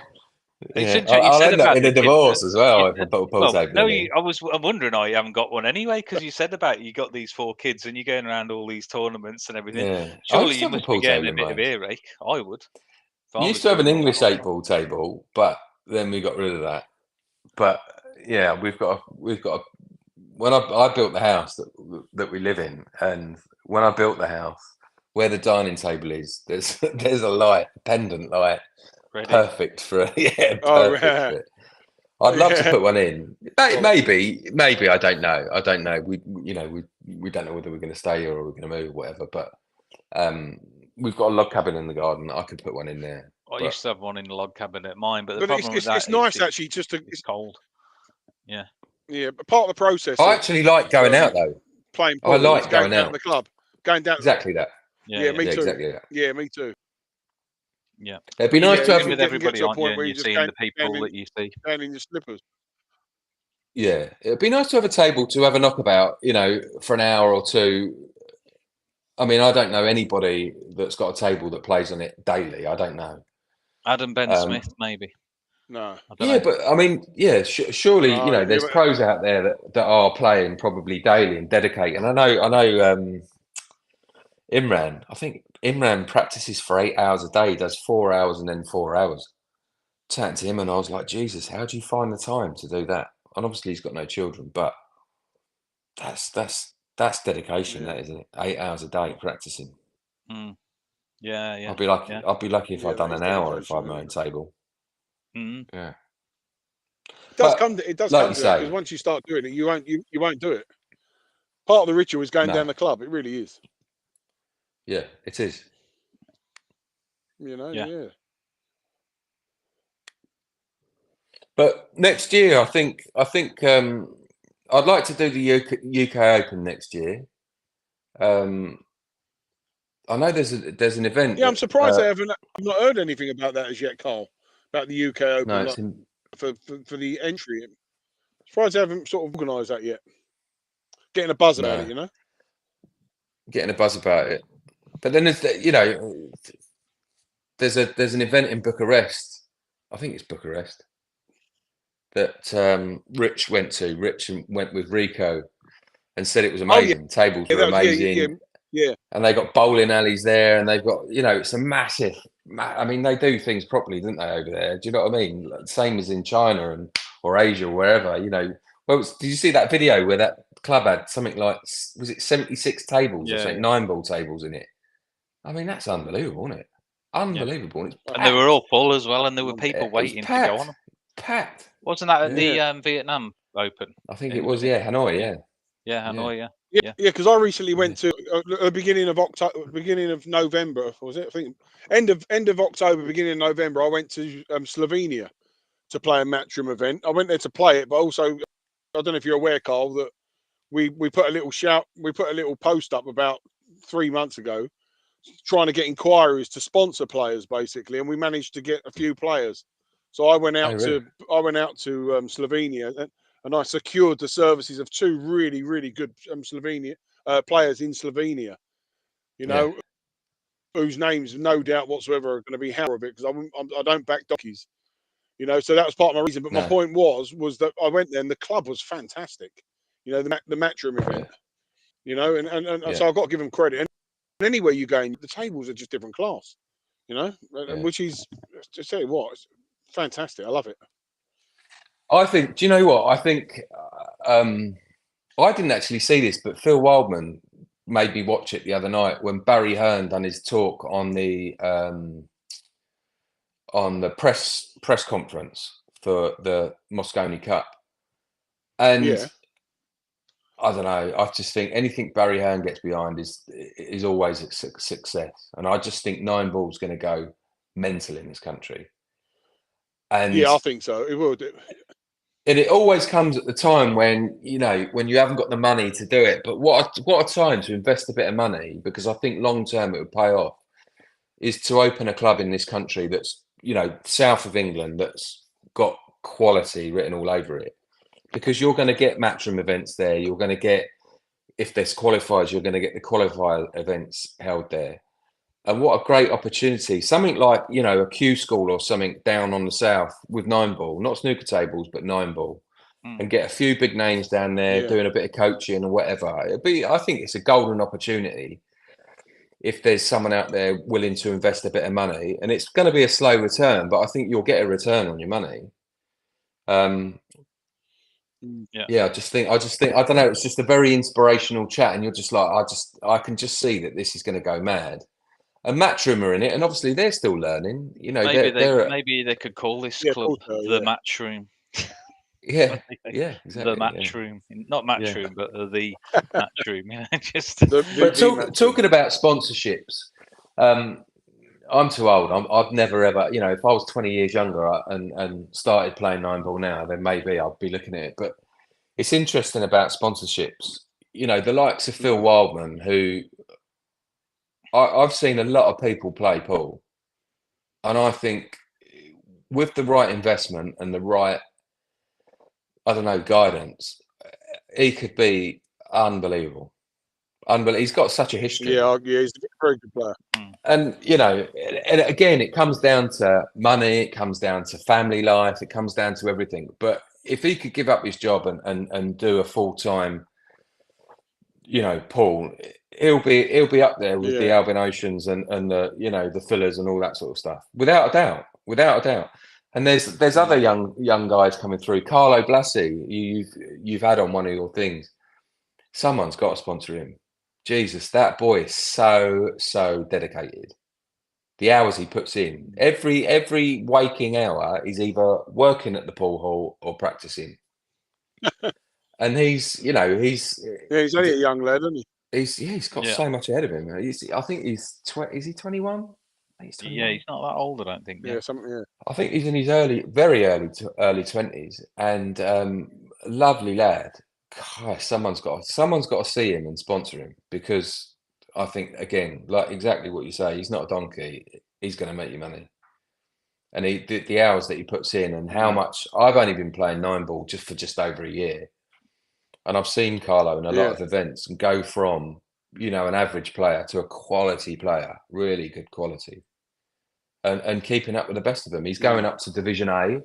It's Yeah, interesting. You I'll said end up about in the a kids. divorce as well if I Yeah, put a pool well, table no, in here. I'm wondering why you haven't got one anyway, because you said about you got these 4 kids and you're going around all these tournaments and everything. Yeah, I Surely used to you have a must be pool getting table a in bit of mine. earache. I would. If I We used was to have an doing all that English all the 8 ball table, but then we got rid of that. But yeah, we've got when I built the house that we live in, and when I built the house, where the dining table is, there's a light, a pendant light, ready. perfect for yeah, Oh, perfect yeah. for it. I'd love to put one in. Well, Maybe I don't know. I don't know. We don't know whether we're going to stay here or we're going to move, whatever. But we've got a log cabin in the garden. I could put one in there. I But used to have one in the log cabin at mine, but the but problem with that it's is nice actually just to it's cold. Yeah. yeah. But part of the process I of actually like going out though. playing I pool is like going going down to out. the club, going down. Exactly that. Yeah, Me Yeah, too. exactly that. Yeah, me too. yeah. It'd be You're nice to mixing have. with Get everybody, to a aren't you? point And where you you're just seeing the down people in, that you see. down in your slippers. Yeah, it'd be nice to have a table to have a knockabout, for an hour or two. I mean, I don't know anybody that's got a table that plays on it daily. I don't know. Adam Ben Um, Smith, maybe. No, I don't yeah, know. but I mean, yeah, surely, no, yeah, there's but, pros out there that are playing probably daily and dedicating. I know, Imran. I think Imran practices for 8 hours a day, does 4 hours and then 4 hours. Chatting to him, and I was like, Jesus, how do you find the time to do that? And obviously, he's got no children, but that's dedication. yeah, That isn't it? 8 hours a day practicing. Mm. Yeah, yeah, I'd be lucky. yeah. I'd be lucky if yeah. I'd That done is an hour if I dedication. had my own table. Mm. Yeah, It does but come to like you that because say, once you start doing it, you won't do it. Part of the ritual is going no, down the club. It really is. yeah, it is. Yeah. Yeah. But next year, I think I'd like to do the UK Open next year. I know there's an event Yeah, I'm that surprised I've not heard anything about that as yet, Carl. About the UK no, Open, it's like, in, for the entry. Surprised they haven't sort of organised that yet. Getting a buzz about no, it, getting a buzz about it. But then there's an event in Bucharest. I think it's Bucharest that Rich went with Rico and said it was Oh yeah, amazing. Tables yeah, were that was amazing, yeah. and they got bowling alleys there, and they've got it's a massive. I mean, they do things properly, don't they, over there? Do you know what I mean? Like, same as in China or Asia or wherever. Well, did you see that video where that club had something like, was it 76 tables or Yeah, something, yeah. 9-ball tables in it? I mean, that's unbelievable, isn't it? Unbelievable. And it's And they were packed. all full as well, and there were people It was waiting to go on them. packed. Wasn't that at Yeah. the Vietnam Open? I think it was, Hanoi, yeah. Yeah, Hanoi, yeah. Yeah, because I recently went to the beginning of October, beginning of November, was it? I think end of October, beginning of November. I went to Slovenia to play a Matchroom event. I went there to play it, but also I don't know if you're aware, Carl, that we put a little post up about 3 months ago, trying to get inquiries to sponsor players, basically, and we managed to get a few players. So I went out really? to Slovenia and I secured the services of 2 really, really good Slovenia players in Slovenia. Yeah. Whose names, no doubt whatsoever, are going to be hell of it because I don't back donkeys. So that was part of my reason. But my No. point was that I went there and the club was fantastic. The Matchroom event. And so I've got to give them credit. And anywhere you go, the tables are just different class. Which is, to tell you what, it's fantastic. I love it. I think, do you know what? I think I didn't actually see this, but Phil Wildman made me watch it the other night when Barry Hearn done his talk on the press conference for the Mosconi Cup. And Yeah. I don't know. I just think anything Barry Hearn gets behind is always a success. And I just think 9-ball's going to go mental in this country. And Yeah, I think so. It will do. and it always comes at the time when you haven't got the money to do it. But what a time to invest a bit of money, because I think long term it would pay off, is to open a club in this country that's south of England, that's got quality written all over it. Because you're going to get Matchroom events there. You're going to get, if there's qualifiers, you're going to get the qualifier events held there. And what a great opportunity. Something like, you know, a Q school or something down on the south with 9-ball, not snooker tables, but 9-ball, and get a few big names down there doing a bit of coaching or whatever. I think it's a golden opportunity if there's someone out there willing to invest a bit of money. And it's going to be a slow return, but I think you'll get a return on your money. Yeah, I just think, I don't know, it's just a very inspirational chat. And you're just like, I can just see that this is going to go mad. And Matchroom are in it, and obviously they're still learning. You know, maybe they could call this club the Matchroom. Yeah, exactly. The Matchroom, not Matchroom, but the Matchroom. Yeah, just. But talking about sponsorships, I'm too old. I've never ever, you know, if I was 20 years younger and started playing 9-ball now, then maybe I'd be looking at it. But it's interesting about sponsorships. You know, the likes of Phil Wildman, who I've seen a lot of people play pool, and I think with the right investment and the right, I don't know, guidance, he could be unbelievable. He's got such a history. Yeah, he's a very good player. And, you know, and again, it comes down to money, it comes down to family life, it comes down to everything. But if he could give up his job and do a full-time, you know, pool, he'll be up there with the Albion Oceans and the, you know, the Fillers and all that sort of stuff, without a doubt. And there's other young guys coming through. Carlo Blasi, you've had on one of your things. Someone's got to sponsor him. Jesus, that boy is so dedicated. The hours he puts in, every waking hour, is either working at the pool hall or practicing. And he's only a young lad, isn't he? He's got so much ahead of him. I think he's is he 21? He's not that old, I don't think. Yeah, something. Yeah, I think he's in his very early 20s, and lovely lad. Gosh, someone's got to see him and sponsor him, because I think, again, like exactly what you say, he's not a donkey. He's going to make you money. And the hours that he puts in, and how much. I've only been playing 9-ball just over a year, and I've seen Carlo in a lot of events and go from, you know, an average player to a quality player, really good quality, and keeping up with the best of them. He's going up to Division A.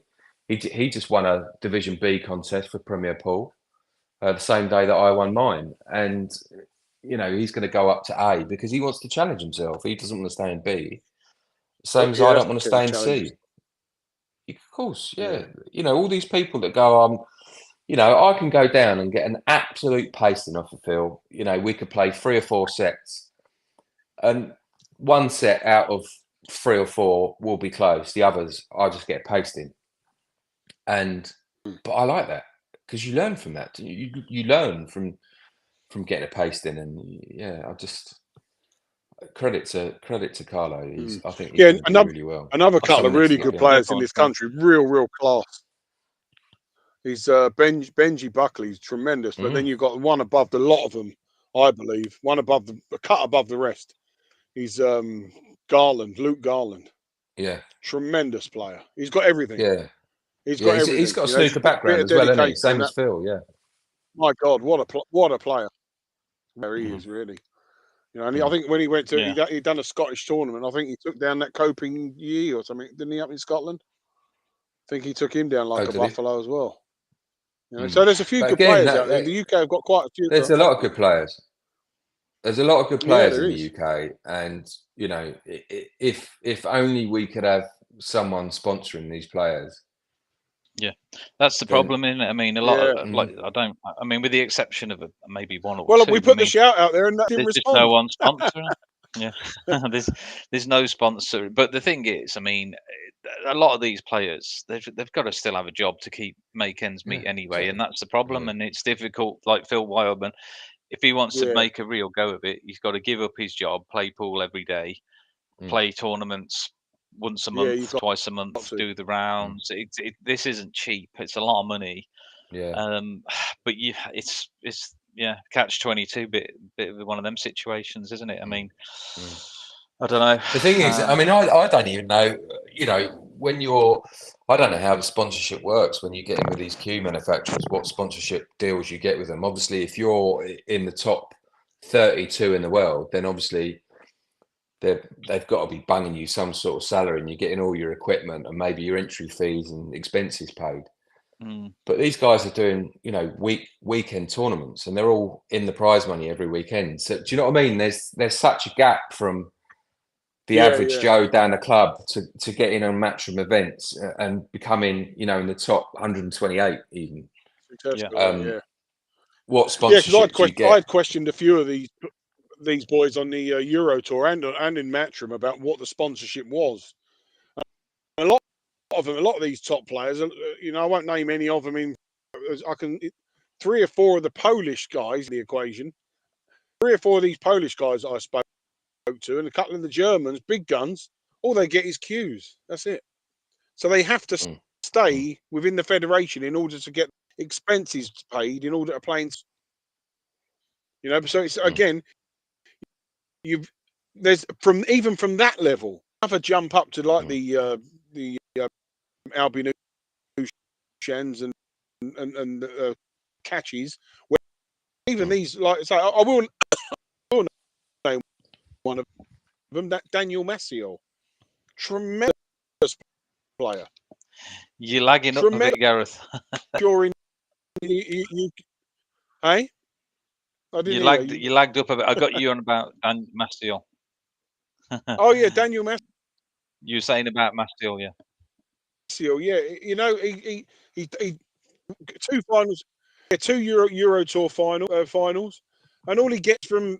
He just won a Division B contest for Premier Pool the same day that I won mine, and you know, he's going to go up to A because he wants to challenge himself. He doesn't want to stay in B. Same as I don't want to stay in C. Of course, you know, all these people that go, you know, I can go down and get an absolute pasting off of Phil. You know, we could play 3 or 4 sets, and one set out of 3 or 4 will be close. The others, I just get a pasting. But I like that, because you learn from that. You learn from getting a pasting, and I just credit to Carlo. I think he's doing really well. Another couple of really good players in this country, real class. He's Benji Buckley's tremendous, but then you've got one above the lot of them, I believe. One above a cut above the rest. He's Luke Garland. Yeah, tremendous player. He's got everything. Yeah, he's got everything. He's got a snooker background as well, hasn't he? Same as Phil. Yeah. My God, what a player! There he is, really. You know, and I think when he went to, he'd done a Scottish tournament. I think he took down that Coping Yee or something, didn't he, up in Scotland? I think he took him down like a buffalo as well. You know, so there's a few good players out there. The UK have got quite a few. There's a lot of good players. There's a lot of good players in the UK, and you know, if only we could have someone sponsoring these players. Yeah, that's the problem, isn't it? I mean, a lot of I mean, with the exception of maybe one or two. Well, we put the shout out there, and that didn't respond. There's no one sponsoring. Yeah, there's no sponsor. But the thing is, I mean, a lot of these players, they've got to still have a job to make ends meet anyway, and that's the problem. And it's difficult. Like Phil Wildman, if he wants to make a real go of it, he's got to give up his job, play pool every day, play tournaments once a month, twice a month, do the rounds. This isn't cheap. It's a lot of money. Yeah. But it's catch-22, bit of one of them situations, isn't it? I mean, I don't know. The thing is, I mean, I don't even know. You know, when I don't know how the sponsorship works when you get in with these cue manufacturers. What sponsorship deals you get with them? Obviously, if you're in the top 32 in the world, then obviously they've got to be bunging you some sort of salary, and you're getting all your equipment and maybe your entry fees and expenses paid. But these guys are doing, you know, weekend tournaments, and they're all in the prize money every weekend. So do you know what I mean? There's such a gap from the average Joe down the club to get in on matchroom events and becoming, you know, in the top 128 even. What sponsorship do you get? I'd questioned a few of these boys on the Euro Tour and in Matchroom about what the sponsorship was. A lot of these top players, you know, I won't name any of them. I can 3 or 4 of the Polish guys in the equation. 3 or 4 of these Polish guys that I spoke to, and a couple of the Germans, big guns. All they get is cues. That's it. So they have to stay within the federation in order to get expenses paid in order to play. You know, so it's again, there's even from that level, have a jump up to like the Albion Shens and catches. Where even these, like, so I will name one of them, that Daniel Maciel, tremendous player. You're lagging up a bit, Gareth. During you hey? I didn't hear you lagged up a bit. I got you on about Dan Mastiel. Oh yeah, Daniel Maciel. You were saying about Mastiel, yeah. Maciel, yeah. You know, he 2 finals, 2 Euro Tour finals, and all he gets from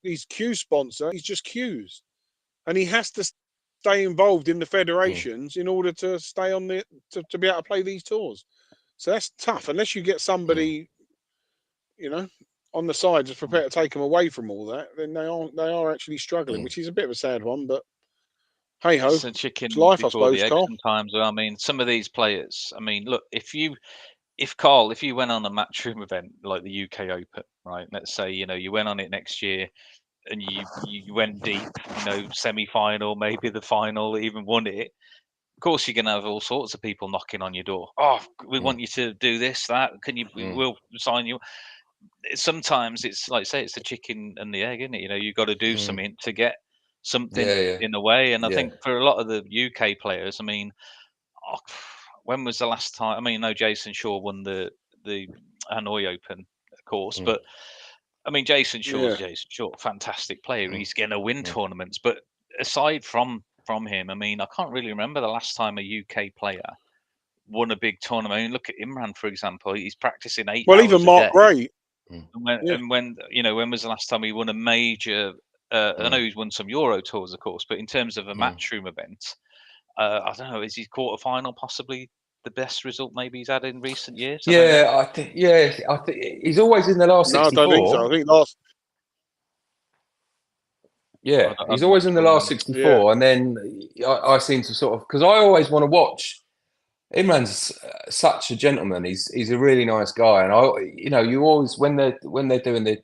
his Q sponsor is just cues, and he has to stay involved in the federations in order to stay on to be able to play these tours. So that's tough unless you get somebody, you know, on the side just prepared to take them away from all that. Then they are actually struggling, which is a bit of a sad one, but. Hey ho, it's a chicken life, I before suppose, the egg Carl. sometimes. I mean, some of these players. I mean, look, if you went on a matchroom event like the UK Open, right? Let's say you went on it next year, and you went deep, semi-final, maybe the final, even won it. Of course, you're going to have all sorts of people knocking on your door. Oh, we want you to do this, that. Can you? We'll sign you. Sometimes it's like say it's the chicken and the egg, isn't it? You've got to do something to get something in a way. And I think for a lot of the UK players, I mean, when was the last time? I mean, no, Jason Shaw won the Hanoi Open, of course, but I mean, Jason Shaw's Jason Shaw, fantastic player. He's going to win tournaments, but aside from him, I mean, I can't really remember the last time a UK player won a big tournament. I mean, look at Imran, for example. He's practicing 8 hours even a Mark day. Gray. And when was the last time he won a major? I know he's won some Euro tours, of course, but in terms of a matchroom event, I don't know. Is his quarterfinal possibly the best result maybe he's had in recent years? I think he's always in the last 64. No, I don't think so. I think last. Yeah, he's always in the last 64, and then I seem to sort of, because I always want to watch. Imran's such a gentleman. He's a really nice guy, and you always when they're doing the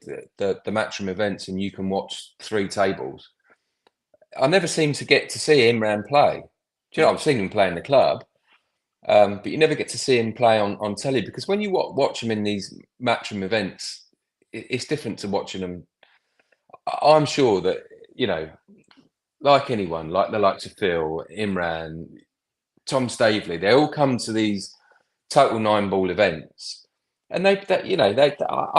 matchroom events, and you can watch 3 tables. I never seem to get to see Imran play. Do you know, I've seen him play in the club, but you never get to see him play on telly, because when you watch him in these matchroom events, it's different to watching them. I'm sure that, like anyone, like the likes of Phil, Imran, Tom Staveley, they all come to these total 9-ball events, and I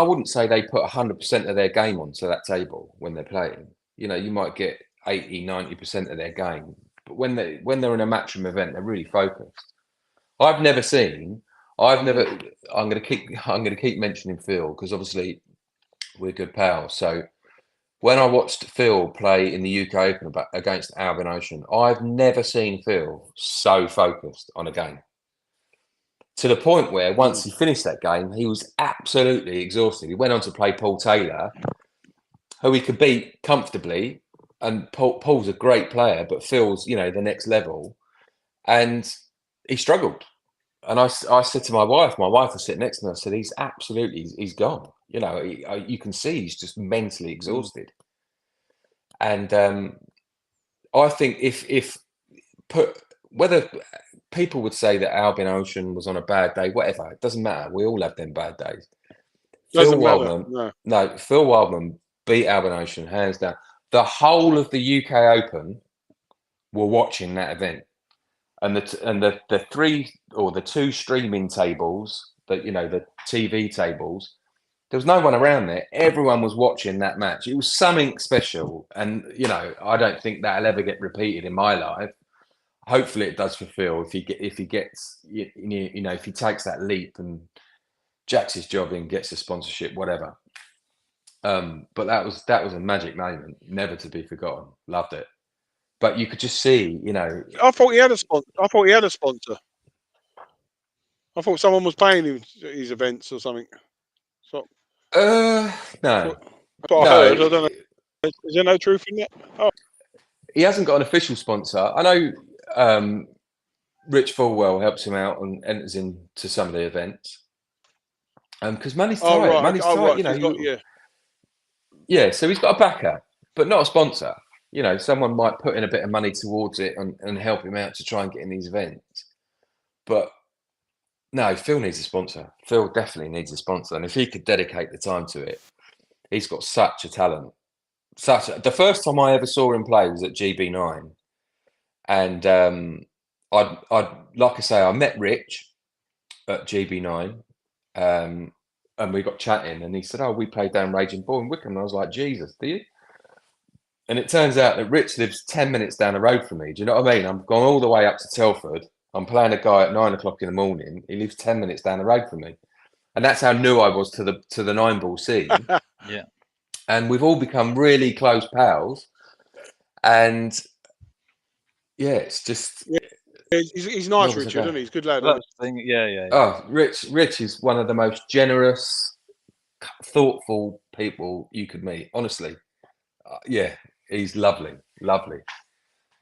wouldn't say they put 100% of their game onto that table when they're playing. You might get 80-90% of their game, but when they're in a matchroom event, they're really focused. I'm going to keep mentioning Phil, because obviously we're good pals. So when I watched Phil play in the UK Open against Albion Ocean, I've never seen Phil so focused on a game. To the point where once he finished that game, he was absolutely exhausted. He went on to play Paul Taylor, who he could beat comfortably. And Paul's a great player, but Phil's, the next level. And he struggled. And I said to my wife was sitting next to me, I said, he's gone. You can see he's just mentally exhausted. And I think whether people would say that Albion Ocean was on a bad day, whatever, it doesn't matter. We all have them bad days. Phil Wildman beat Albion Ocean hands down. the whole of the UK Open were watching that event, and the three or the two streaming tables, that the TV tables, there was no one around there. Everyone was watching that match. It was something special, and I don't think that'll ever get repeated in my life. Hopefully, it does for Phil if he gets if he takes that leap and jacks his job in, gets a sponsorship, whatever. But that was a magic moment, never to be forgotten. Loved it. But you could just see, I thought he had a sponsor. I thought someone was paying him his events or something. So no, that's what I heard. I don't know. Is there no truth in that? Oh, he hasn't got an official sponsor. I know Rich Fulwell helps him out and enters into some of the events. Because money's tight. right. Money's tight. Right. Yeah. So he's got a backer, but not a sponsor. Someone might put in a bit of money towards it and help him out to try and get in these events. But no, Phil needs a sponsor. Phil definitely needs a sponsor, and if he could dedicate the time to it, he's got such a talent. The first time I ever saw him play was at GB9, and I'd like I say, I met Rich at GB9, and we got chatting, and he said, "Oh, we played down Raging Bull in Wickham," and I was like, "Jesus, do you?" And it turns out that Rich lives 10 minutes down the road from me. Do you know what I mean? I'm going all the way up to Telford. I'm playing a guy at 9 o'clock in the morning. He lives 10 minutes down the road from me. And that's how new I was to the 9-ball scene. Yeah. And we've all become really close pals. And yeah, it's just... Yeah, he's nice, Richard, isn't he? He's a good lad. Yeah. Oh, Rich is one of the most generous, thoughtful people you could meet, honestly. Yeah, he's lovely.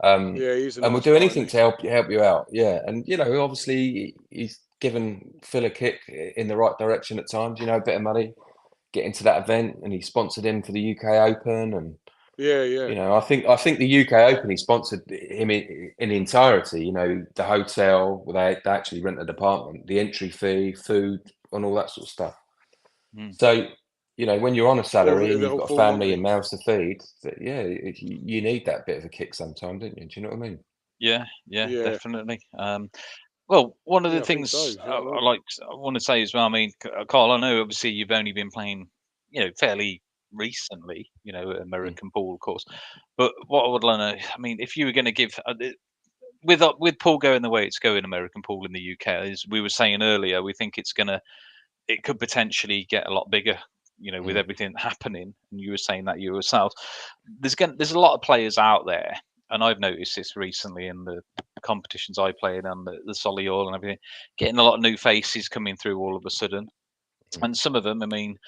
Yeah, he's a nice and we'll do guy, anything to help you out. Yeah, and obviously he's given Phil a kick in the right direction at times. A bit of money, get into that event, and he sponsored him for the UK Open. And yeah. I think the UK Open he sponsored him in entirety. The hotel, they actually rent an apartment, the entry fee, food, and all that sort of stuff. So. When you're on a salary and you've got a family and mouths to feed, you need that bit of a kick sometimes, don't you? Do you know what I mean? Yeah, definitely. Well, one of the things I want to say as well, I mean, Carl, I know obviously you've only been playing, fairly recently, American pool, of course. But what I would want to, I mean, if you were going to give, with pool going the way it's going, American pool in the UK, as we were saying earlier, we think it could potentially get a lot bigger. With everything happening, and you were saying that yourself, there's a lot of players out there, and I've noticed this recently in the competitions I played and the Solihull and everything, getting a lot of new faces coming through all of a sudden, and some of them, I mean,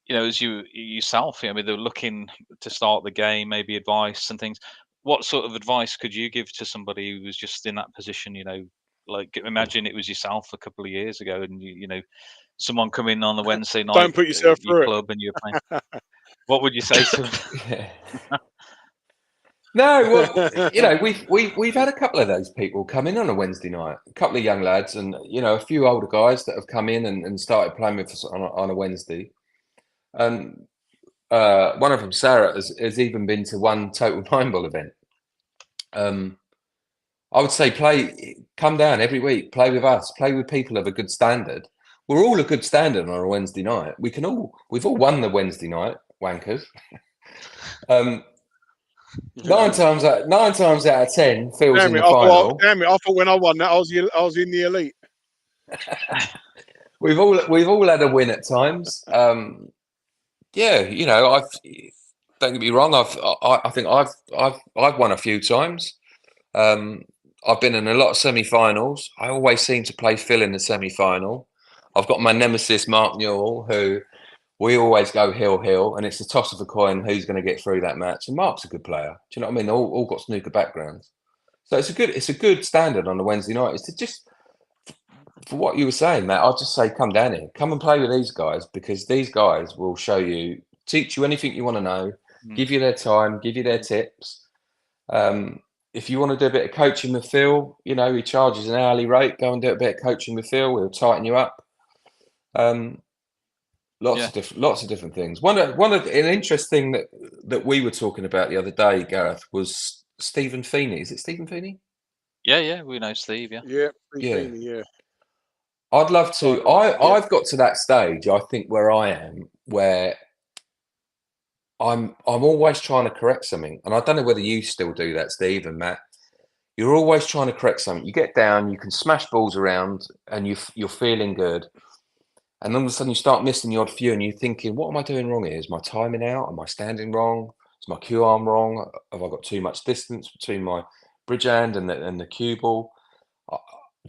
as you yourself, I mean, they're looking to start the game, maybe advice and things. What sort of advice could you give to somebody who was just in that position? Like imagine it was yourself a couple of years ago, and someone come in on the Wednesday night, Don't put yourself through club, and you're playing. What would you say to them? No, well, we've had a couple of those people come in on a Wednesday night, a couple of young lads, and a few older guys that have come in and started playing with us on a Wednesday. And one of them, Sarah, has even been to one Total 9-ball event. I would say come down every week, play with us, play with people of a good standard. We're all a good standard on a Wednesday night. We've all won the Wednesday night, wankers. 9 times out of 10, Phil's in the final. Damn it! I thought when I won that, I was in the elite. We've all had a win at times. Yeah, don't get me wrong. I think I've won a few times. I've been in a lot of semi-finals. I always seem to play Phil in the semi-final. I've got my nemesis, Mark Newell, who we always go hill, and it's a toss of a coin who's going to get through that match. And Mark's a good player. Do you know what I mean? All got snooker backgrounds. So it's a good standard on a Wednesday night. It's to just, for what you were saying, Matt, I'll just say come down here. Come and play with these guys, because these guys will teach you anything you want to know, give you their time, give you their tips. If you want to do a bit of coaching with Phil, he charges an hourly rate. Go and do a bit of coaching with Phil. He'll tighten you up. Lots of different things. One of an interesting that we were talking about the other day, Gareth, was Stephen Feeney. Is it Stephen Feeney? Yeah, we know Steve. Yeah. Yeah, Yeah. yeah. I'd love to. Yeah. I've got to that stage, I think, where I am, where I'm always trying to correct something, and I don't know whether you still do that, Steve and Matt. You're always trying to correct something. You get down, you can smash balls around, and you're feeling good. And all of a sudden you start missing the odd few and you're thinking, what am I doing wrong here? Is my timing out? Am I standing wrong? Is my cue arm wrong? Have I got too much distance between my bridge hand and the cue ball?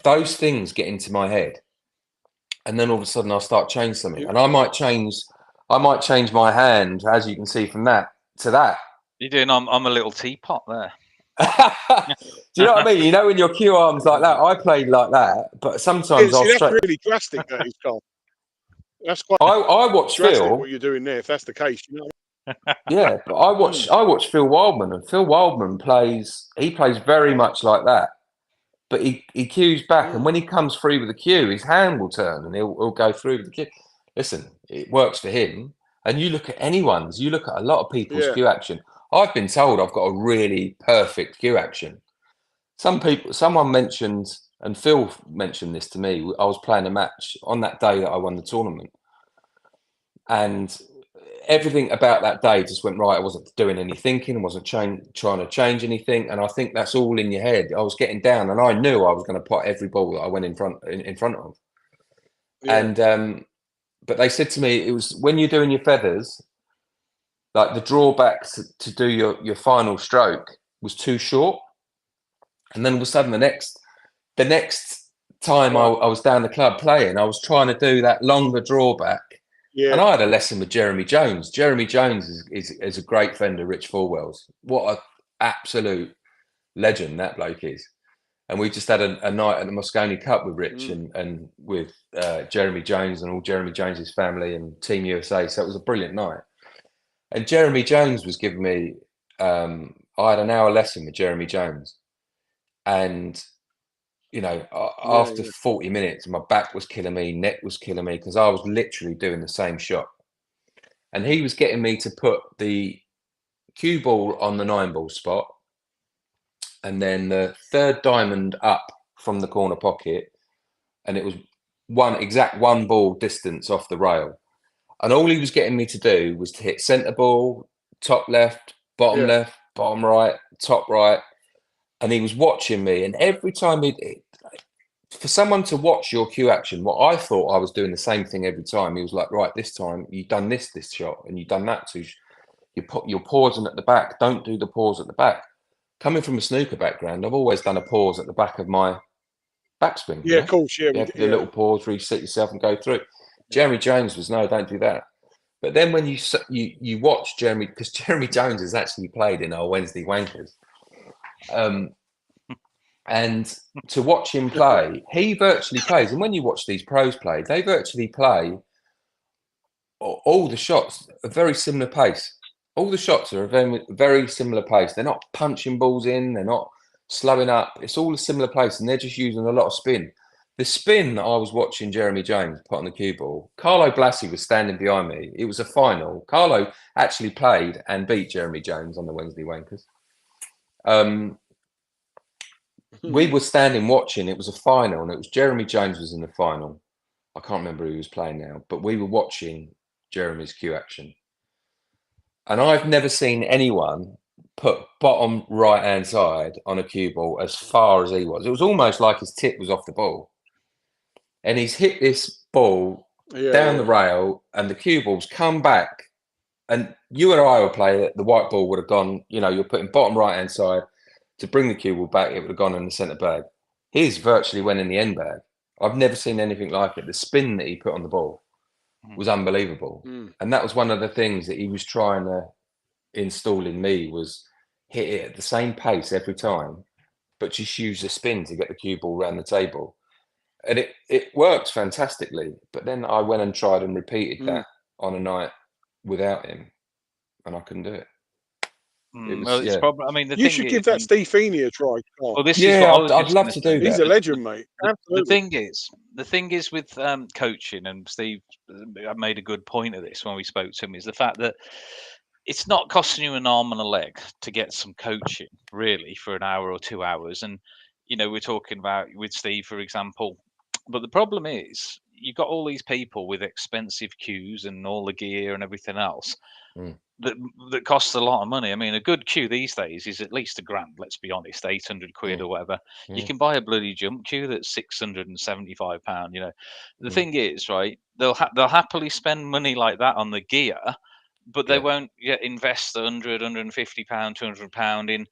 Those things get into my head. And then all of a sudden I'll start changing something. Yeah. And I might change my hand, as you can see from that, to that. You're doing I'm a little teapot there. Do you know what I mean? You know, when your cue arm's like that, I played like that, but sometimes Yeah, I'll see, straight. that's really drastic, that is, Carl. That's quite I watch drastic Phil. what you're doing there, if that's the case. You know? Yeah, but I watch Phil Wildman, and Phil Wildman plays very much like that. But he cues back, and when he comes through with the cue, his hand will turn and he'll go through with the cue. Listen, it works for him. And you look at you look at a lot of people's Yeah. cue action. I've been told I've got a really perfect cue action. Someone mentioned, and Phil mentioned this to me. I was playing a match on that day that I won the tournament, and everything about that day just went right. I wasn't doing any thinking, wasn't trying to change anything, and I think that's all in your head. I was getting down, and I knew I was going to pot every ball that I went in front of. Yeah. And but they said to me, it was when you're doing your feathers, like the drawback to do your final stroke was too short, and then all of a sudden the next time I was down the club playing, I was trying to do that longer drawback. Yeah. And I had a lesson with Jeremy Jones. Jeremy Jones is a great friend of Rich Fulwell's. What an absolute legend that bloke is. And we just had a night at the Moscone Cup with Rich and with Jeremy Jones and all Jeremy Jones's family and Team USA. So it was a brilliant night. And Jeremy Jones was giving me, I had an hour lesson with Jeremy Jones. And, you know, after 40 minutes, my back was killing me, neck was killing me, because I was literally doing the same shot. And he was getting me to put the cue ball on the 9-ball spot, and then the third diamond up from the corner pocket, and it was one ball distance off the rail. And all he was getting me to do was to hit centre ball, top left, bottom left, bottom right, top right. And he was watching me, and every time for someone to watch your cue action, what I thought I was doing the same thing every time. He was like, right, this time you've done this shot, and you've done that too. You're pausing at the back. Don't do the pause at the back. Coming from a snooker background, I've always done a pause at the back of my backswing. Yeah, of course. Yeah, you have the little pause, reset yourself, and go through. Jeremy Jones was no, don't do that. But then when you watch Jeremy, because Jeremy Jones has actually played in our Wednesday Wankers. And to watch him play, he virtually plays. And when you watch these pros play, they virtually play all the shots at a very similar pace. All the shots are a very, very similar pace. They're not punching balls in. They're not slowing up. It's all a similar pace, and they're just using a lot of spin. The spin that I was watching Jeremy Jones put on the cue ball, Carlo Blasi was standing behind me. It was a final. Carlo actually played and beat Jeremy Jones on the Wednesday Wankers. We were standing watching. It was a final, and it was Jeremy Jones was in the final. I can't remember who he was playing now, but we were watching Jeremy's cue action. And I've never seen anyone put bottom right-hand side on a cue ball as far as he was. It was almost like his tip was off the ball. And he's hit this ball down the rail, and the cue ball's come back. And you and I will play that the white ball would have gone, you know, you're putting bottom right-hand side to bring the cue ball back, it would have gone in the centre bag. His virtually went in the end bag. I've never seen anything like it. The spin that he put on the ball was unbelievable. And that was one of the things that he was trying to install in me, was hit it at the same pace every time, but just use the spin to get the cue ball around the table. And it worked fantastically. But then I went and tried and repeated that on a night without him, and I couldn't do it. It was Well, it's probably. I mean, the You thing should is, give that Steve Feeney a try, Carl. well, this is what yeah, I was I'd just love going to to say. do He's that. a legend, mate. The Absolutely. the thing is with coaching, and Steve made a good point of this when we spoke to him, is the fact that it's not costing you an arm and a leg to get some coaching, really, for an hour or 2 hours. And we're talking about with Steve, for example. But the problem is, you've got all these people with expensive cues and all the gear and everything else Mm. that costs a lot of money. I mean, a good cue these days is at least £1,000. Let's be honest, 800 quid or whatever. You Yeah. can buy a bloody jump cue that's £675. The Mm. thing is, right? They'll happily spend money like that on the gear, but they Yeah. won't yet invest 100, £150, £200 in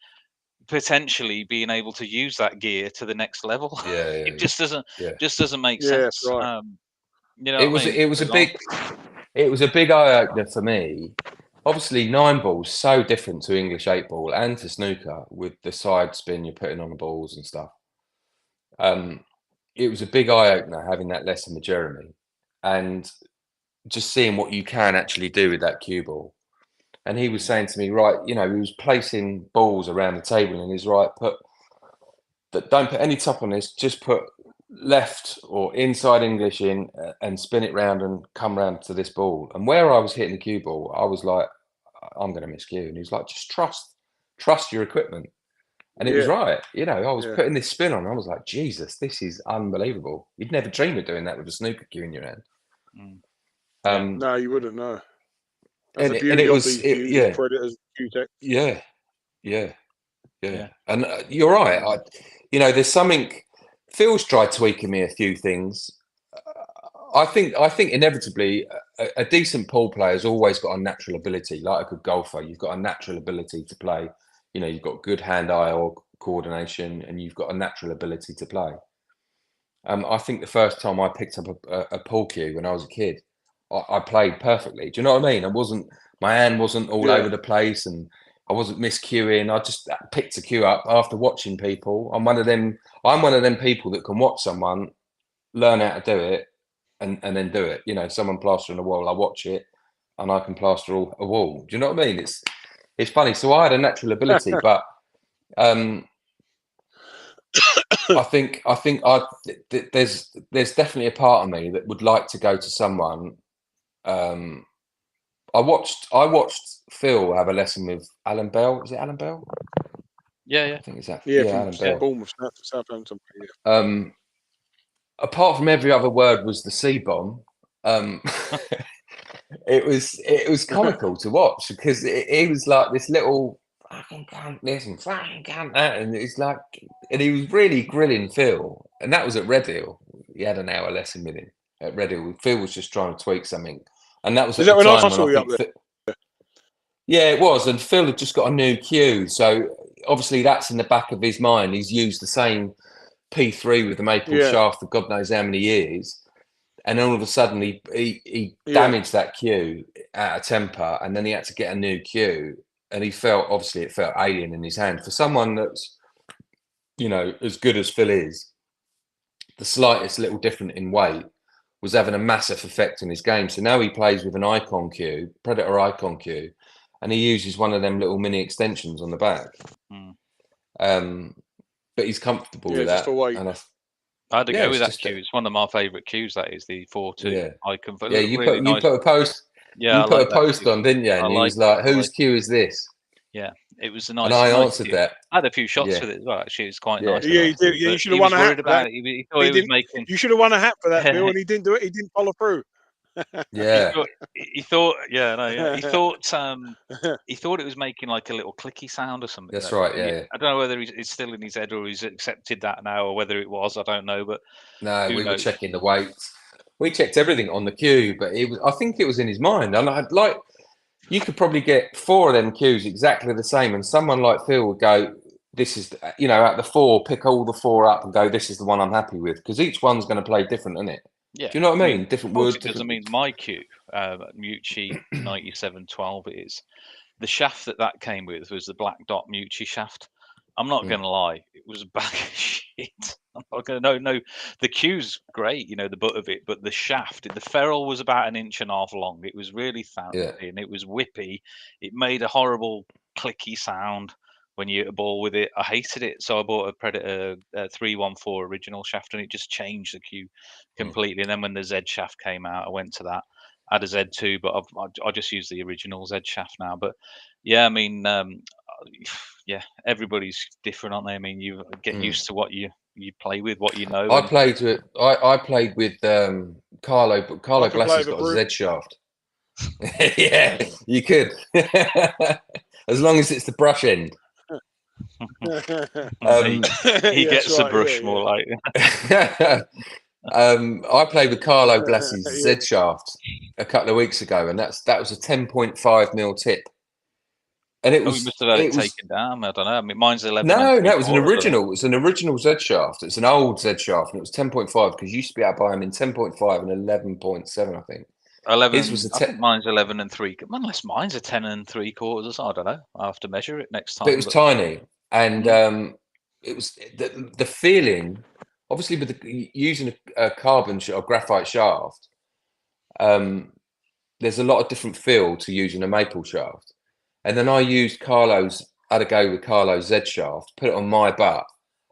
potentially being able to use that gear to the next level. Yeah. It Yeah. Yeah. just doesn't make Yeah, sense. right. You know It what I was mean? it It's was a bizarre. big eye opener for me. Obviously, 9-ball's so different to English 8-ball and to snooker with the side spin you're putting on the balls and stuff. It was a big eye opener having that lesson with Jeremy and just seeing what you can actually do with that cue ball. And he was saying to me, right, he was placing balls around the table and he's right, don't put any top on this, just put left or inside English in and spin it round and come round to this ball. And where I was hitting the cue ball, I was like, I'm going to miss cue. And he was like, just trust your equipment. And it was Yeah. right. I was Yeah. putting this spin on. I was like, Jesus, this is unbelievable. You'd never dream of doing that with a snooker cue in your hand. Yeah. No, you wouldn't know. That's And the it, and beauty it of was, these cues and Predators Q Tech. yeah. Yeah. And you're right. There's something. Phil's tried tweaking me a few things. I think inevitably a decent pool player's always got a natural ability, like a good golfer. You've got a natural ability to play. You've got good hand-eye or coordination, and you've got a natural ability to play. I think the first time I picked up a pool cue when I was a kid, I played perfectly. Do you know what I mean? My hand wasn't all over the place, and I wasn't miscuing. I just picked a cue up after watching people. I'm one of them people that can watch someone learn how to do it and then do it. Someone plastering a wall, I watch it and I can plaster a wall. Do you know what I mean? It's funny. So I had a natural ability, but I think there's definitely a part of me that would like to go to someone. I watched Phil have a lesson with Alan Bell. Is it Alan Bell? Yeah. I think it's that. Yeah, Yeah, from Alan Bell. Bournemouth, Southampton. Yeah. Apart from every other word was the C bomb. It was comical to watch because it was like this little fucking cunt this and fucking cunt that, and it's like, and he was really grilling Phil, and that was at Red Hill. He had an hour lesson with him at Red Hill. Phil was just trying to tweak something, and that was Is at that the when I time when saw I you up think. there? Yeah, it was, and Phil had just got a new cue, so obviously that's in the back of his mind. He's used the same P3 with the maple shaft for God knows how many years. And then all of a sudden he damaged that cue out of temper, and then he had to get a new cue, and it felt alien in his hand. For someone that's as good as Phil is, the slightest little different in weight was having a massive effect on his game. So now he plays with an icon cue, Predator icon cue, and he uses one of them little mini extensions on the back. But he's comfortable with just that. for weight. And I had to go with that just cue. It's one of my favourite cues. That is the 4-2 icon. Yeah, you nice. put a post. Yeah, you I put like a that post cue. on, didn't you? And he was like, "Whose cue is this?" Yeah, it was a nice. And I nice answered cue. that. I had a few shots with it as well. Actually, it was quite nice. Yeah, you did. Yeah, you should have won a hat for that. He thought he was making. You should have won a hat for that, Bill, and he didn't do it. He didn't follow through. Yeah. He thought. Yeah, no, yeah. He thought. He thought it was making like a little clicky sound or something. That's right. Yeah. I don't know whether it's still in his head or he's accepted that now, or whether it was. I don't know. But no, we were knows? checking the weights. We checked everything on the cue, but I think it was in his mind. And I'd like, you could probably get 4 of them cues exactly the same, and someone like Phil would go, "This is, at the 4, pick all the 4 up and go, this is the one I'm happy with," because each one's going to play different, isn't it? Yeah. Do you know what I mean? Different words. It doesn't mean my cue, Mucci 9712. It is the shaft that came with was the black dot Mucci shaft. I'm not going to lie, it was a bag of shit. I'm not going to no. The cue's great, the butt of it, but the shaft, the ferrule was about 1.5 inches long. It was really fancy and it was whippy. It made a horrible clicky sound when you hit a ball with it. I hated it, so I bought a Predator 314 original shaft, and it just changed the cue completely. And then when the Z shaft came out, I went to that. I had a Z2, but I just use the original Z shaft now. But yeah, I mean, yeah, everybody's different, aren't they? I mean, you get used to what you play with, what you know. I played with Carlo, but Carlo I can play Glassie's the got a brute. Z shaft. Yeah, you could. As long as it's the brush end. He That's gets a right, brush yeah, more like. I played with Carlo Glassie's Yeah. Z shaft a couple of weeks ago, and that was a 10.5 mil tip, and it Oh, we was must have had it taken down. I don't know. I mean, mine's 11 no, and it was an 3/4. original. It was an original Z shaft. It's an old Z shaft, and it was 10.5 because you used to be able to buy them in 10.5 and 11.7, I think. 11. His was I think mine's 11 and 3. Unless mine's a 10 and 3/4. I don't know. I'll have to measure it next time. but it was tiny, and it was the feeling. Obviously, with using a carbon or graphite shaft, there's a lot of different feel to using a maple shaft. And then I had a go with Carlo's Z shaft, put it on my butt,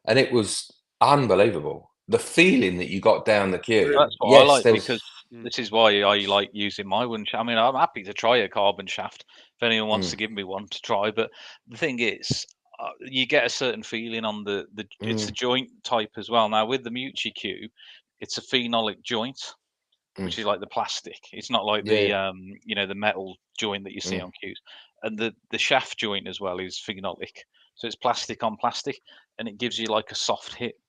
and it was unbelievable. The feeling that you got down the cue. Really? That's what I Yes, like, there was. because this is why I like using my one shaft. I mean, I'm happy to try a carbon shaft if anyone wants to give me one to try. But the thing is, you get a certain feeling on it's the joint type as well. Now with the Mucci Q, it's a phenolic joint, which is like the plastic. It's not like the Yeah. the metal joint that you see on Qs. And the shaft joint as well is phenolic. So it's plastic on plastic, and it gives you like a soft hit,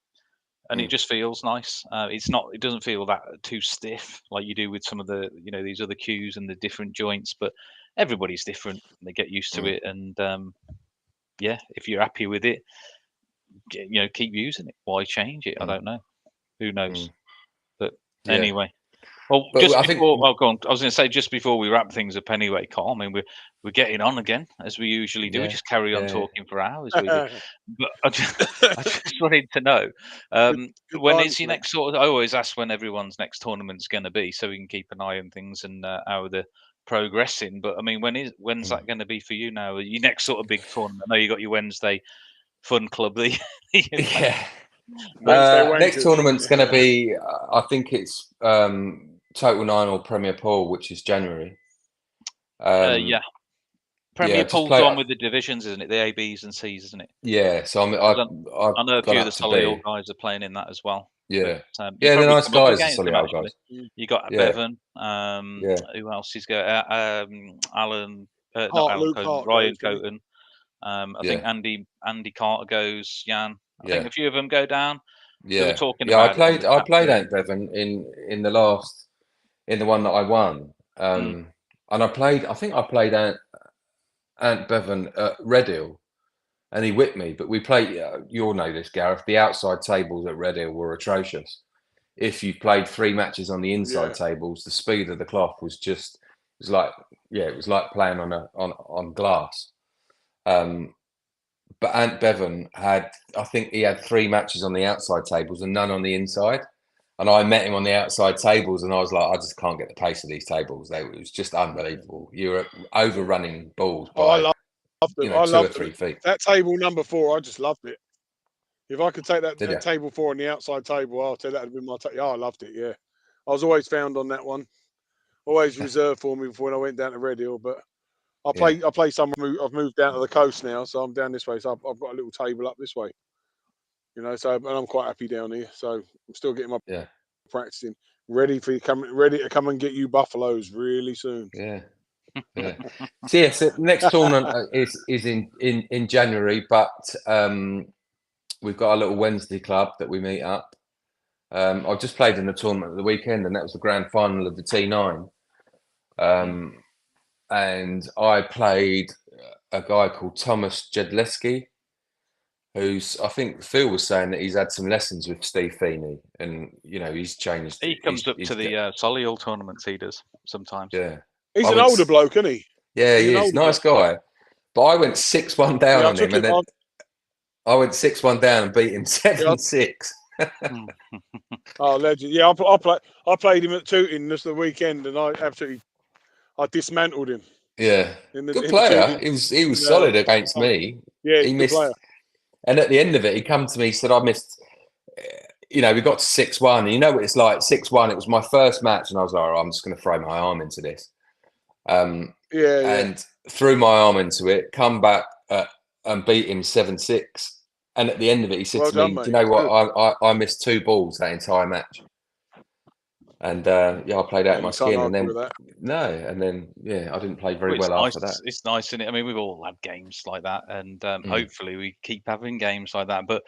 and it just feels nice. It doesn't feel that too stiff like you do with some of the these other Qs and the different joints. But everybody's different. And they get used to it, and yeah, if you're happy with it, keep using it. Why change it? I don't know. Who knows? But Yeah. anyway. Well, But I think go on. I was going to say, just before we wrap things up anyway, Carl. I mean, we're getting on again as we usually do. We just carry on talking for hours. We do. But I just wanted to know, Good when times, is your mate. next sort of? I always ask when everyone's next tournament's going to be, so we can keep an eye on things and how they're progressing. But I mean, when's that going to be for you now? Your next sort of big tournament? I know you got your Wednesday fun club. yeah. Wednesday Next wankers. tournament's going to be, I think it's Total 9 or Premier Pool, which is January. Yeah. Premier just Pool's play. on with the divisions, isn't it? The A, Bs, and Cs, isn't it? Yeah, so I've I know a gone few of the up to Solihull B. guys are playing in that as well. Yeah, But, you yeah, they're probably nice come up guys, the against them Solihull actually. guys. You got Yeah, Bevan. yeah. Who else? He's got Alan, not Alan Luke Coden, Hart Ryan goes, doesn't Coten. I think Yeah, Andy Carter goes. Jan. I think yeah, a few of them go down. They were yeah, talking yeah. I about it on played. the I chat played room. Aunt Bevan in the one that I won. And I played. I think I played Aunt Bevan at Redhill, and he whipped me. But we played. You all know this, Gareth. The outside tables at Redhill were atrocious. If you played 3 matches on the he? Yeah. inside tables, the speed of the clock was just. It was like, yeah, it was like playing on glass. But Ant Bevan I think he had 3 matches on the outside tables and none on the inside. And I met him on the outside tables, and I was like, I just can't get the pace of these tables. It was just unbelievable. You were overrunning balls Oh, I by, loved them. I 2 or loved 3 feet. that table number 4. I just loved it. If I could take Did you? that table 4 on the outside table, I'll tell you that'd be my table. Yeah, I loved it. Yeah, I was always found on that one. Always reserved for me when I went down to Redhill. But I play some. I've moved down to the coast now, so I'm down this way. So I've got a little table up this way. So and I'm quite happy down here. So I'm still getting my practicing. Ready to come and get you buffaloes really soon. Yeah. Yeah. So yes, the next tournament is in January, but we've got a little Wednesday club that we meet up. I just played in the tournament at the weekend, and that was the grand final of the T9. And I played a guy called Thomas Jedleski, who's, I think Phil was saying that he's had some lessons with Steve Feeney, and he's changed. He comes up to the Solihull tournaments. He does sometimes. Yeah, he's an older bloke, isn't he? Yeah, he's he is nice guy. But I went 6-1 down on him, and then I went 6-1 down and beat him 7-6. Oh, legend! Yeah, I played him at Tooting this the weekend, and I dismantled him. Yeah, in good the player. team. He was solid against me. Yeah, He good missed, player. and at the end of it, he come to me, said, "I missed." You know, we got to 6-1. And you know what it's like, 6-1. It was my first match, and I was like, "I'm just going to throw my arm into this." And threw my arm into it, come back and beat him 7-6. And at the end of it, he said Well to me, done, "Do you mate. know what? I missed 2 balls that entire match." And yeah, I played out You my can't skin, and argue then with that. I didn't play very Well, it's well nice. after that. It's nice, isn't it? I mean, we've all had games like that, and Mm. hopefully we keep having games like that. But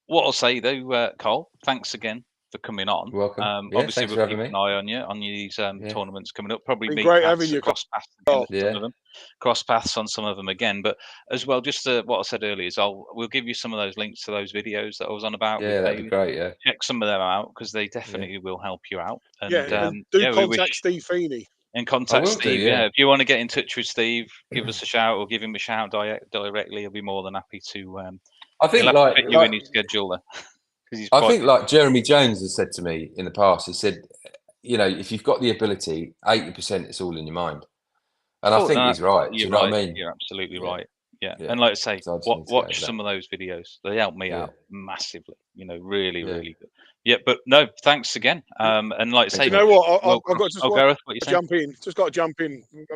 what I'll say though, Cole, thanks again for coming on. You're welcome. Yeah, Obviously, thanks we'll for keep having an me. eye on you on these Yeah. tournaments coming up. Probably Been meet great having paths, you, cross paths Carl. again, some of them, cross paths on some of them again. But as well, just what I said earlier is we'll give you some of those links to those videos that I was on about with Yeah, that'd be David. great. Yeah. Check some of them out because they definitely will help you out. And And do yeah, we wish. contact Steve Feeney. And I contact will do. Steve. Yeah. If you want to get in touch with Steve, give us a shout or give him a shout directly. He'll be more than happy to. I He'll think have to fit you in his schedule there because he's I quite. think like Jeremy Jones has said to me in the past. He said, you know, if you've got the ability, 80% it's all in your mind. And I think he's right. Do You're you know right. what I mean? You're absolutely Yeah. right. Yeah. Yeah. And like I say, So I just need to get over watch that. some of those videos. They help me Yeah. out massively. You know, really, Yeah. really good. Yeah, but no, thanks again. And like I Thanks, say, You mate. know what? well, I've got just Gareth, what you saying? jump in. Just got to jump in. You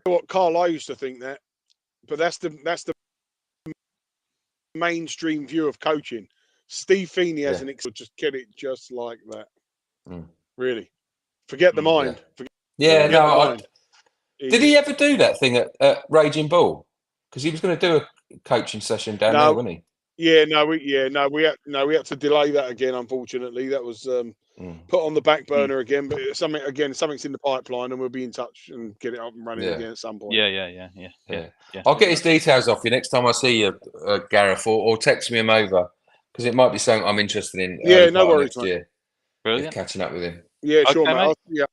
know what, Carl? I used to think that, but that's the mainstream view of coaching. Steve Feeney has an just get it just like that. Mm. Really, forget the mind. Yeah. Forget No. the mind. Did he ever do that thing at Raging Bull? Because he was going to do a coaching session down there, wasn't he? Yeah, we had to delay that again. Unfortunately, that was put on the back burner again. But something's in the pipeline, and we'll be in touch and get it up and running again at some point. Yeah. I'll get his details off you next time I see you, Gareth, or text me him over because it might be something I'm interested in. Yeah, no worries, next year. Brilliant. Catching up with him. Yeah, sure, Okay, mate.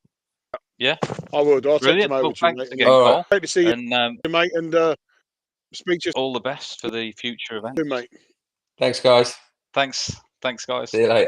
Yeah, I would. I'll text him over to you, thanks mate. again, All right. Cole. Great to see you, And mate. And speak to you all the best for the future events. soon, mate. Thanks, guys. Thanks, guys. See you later.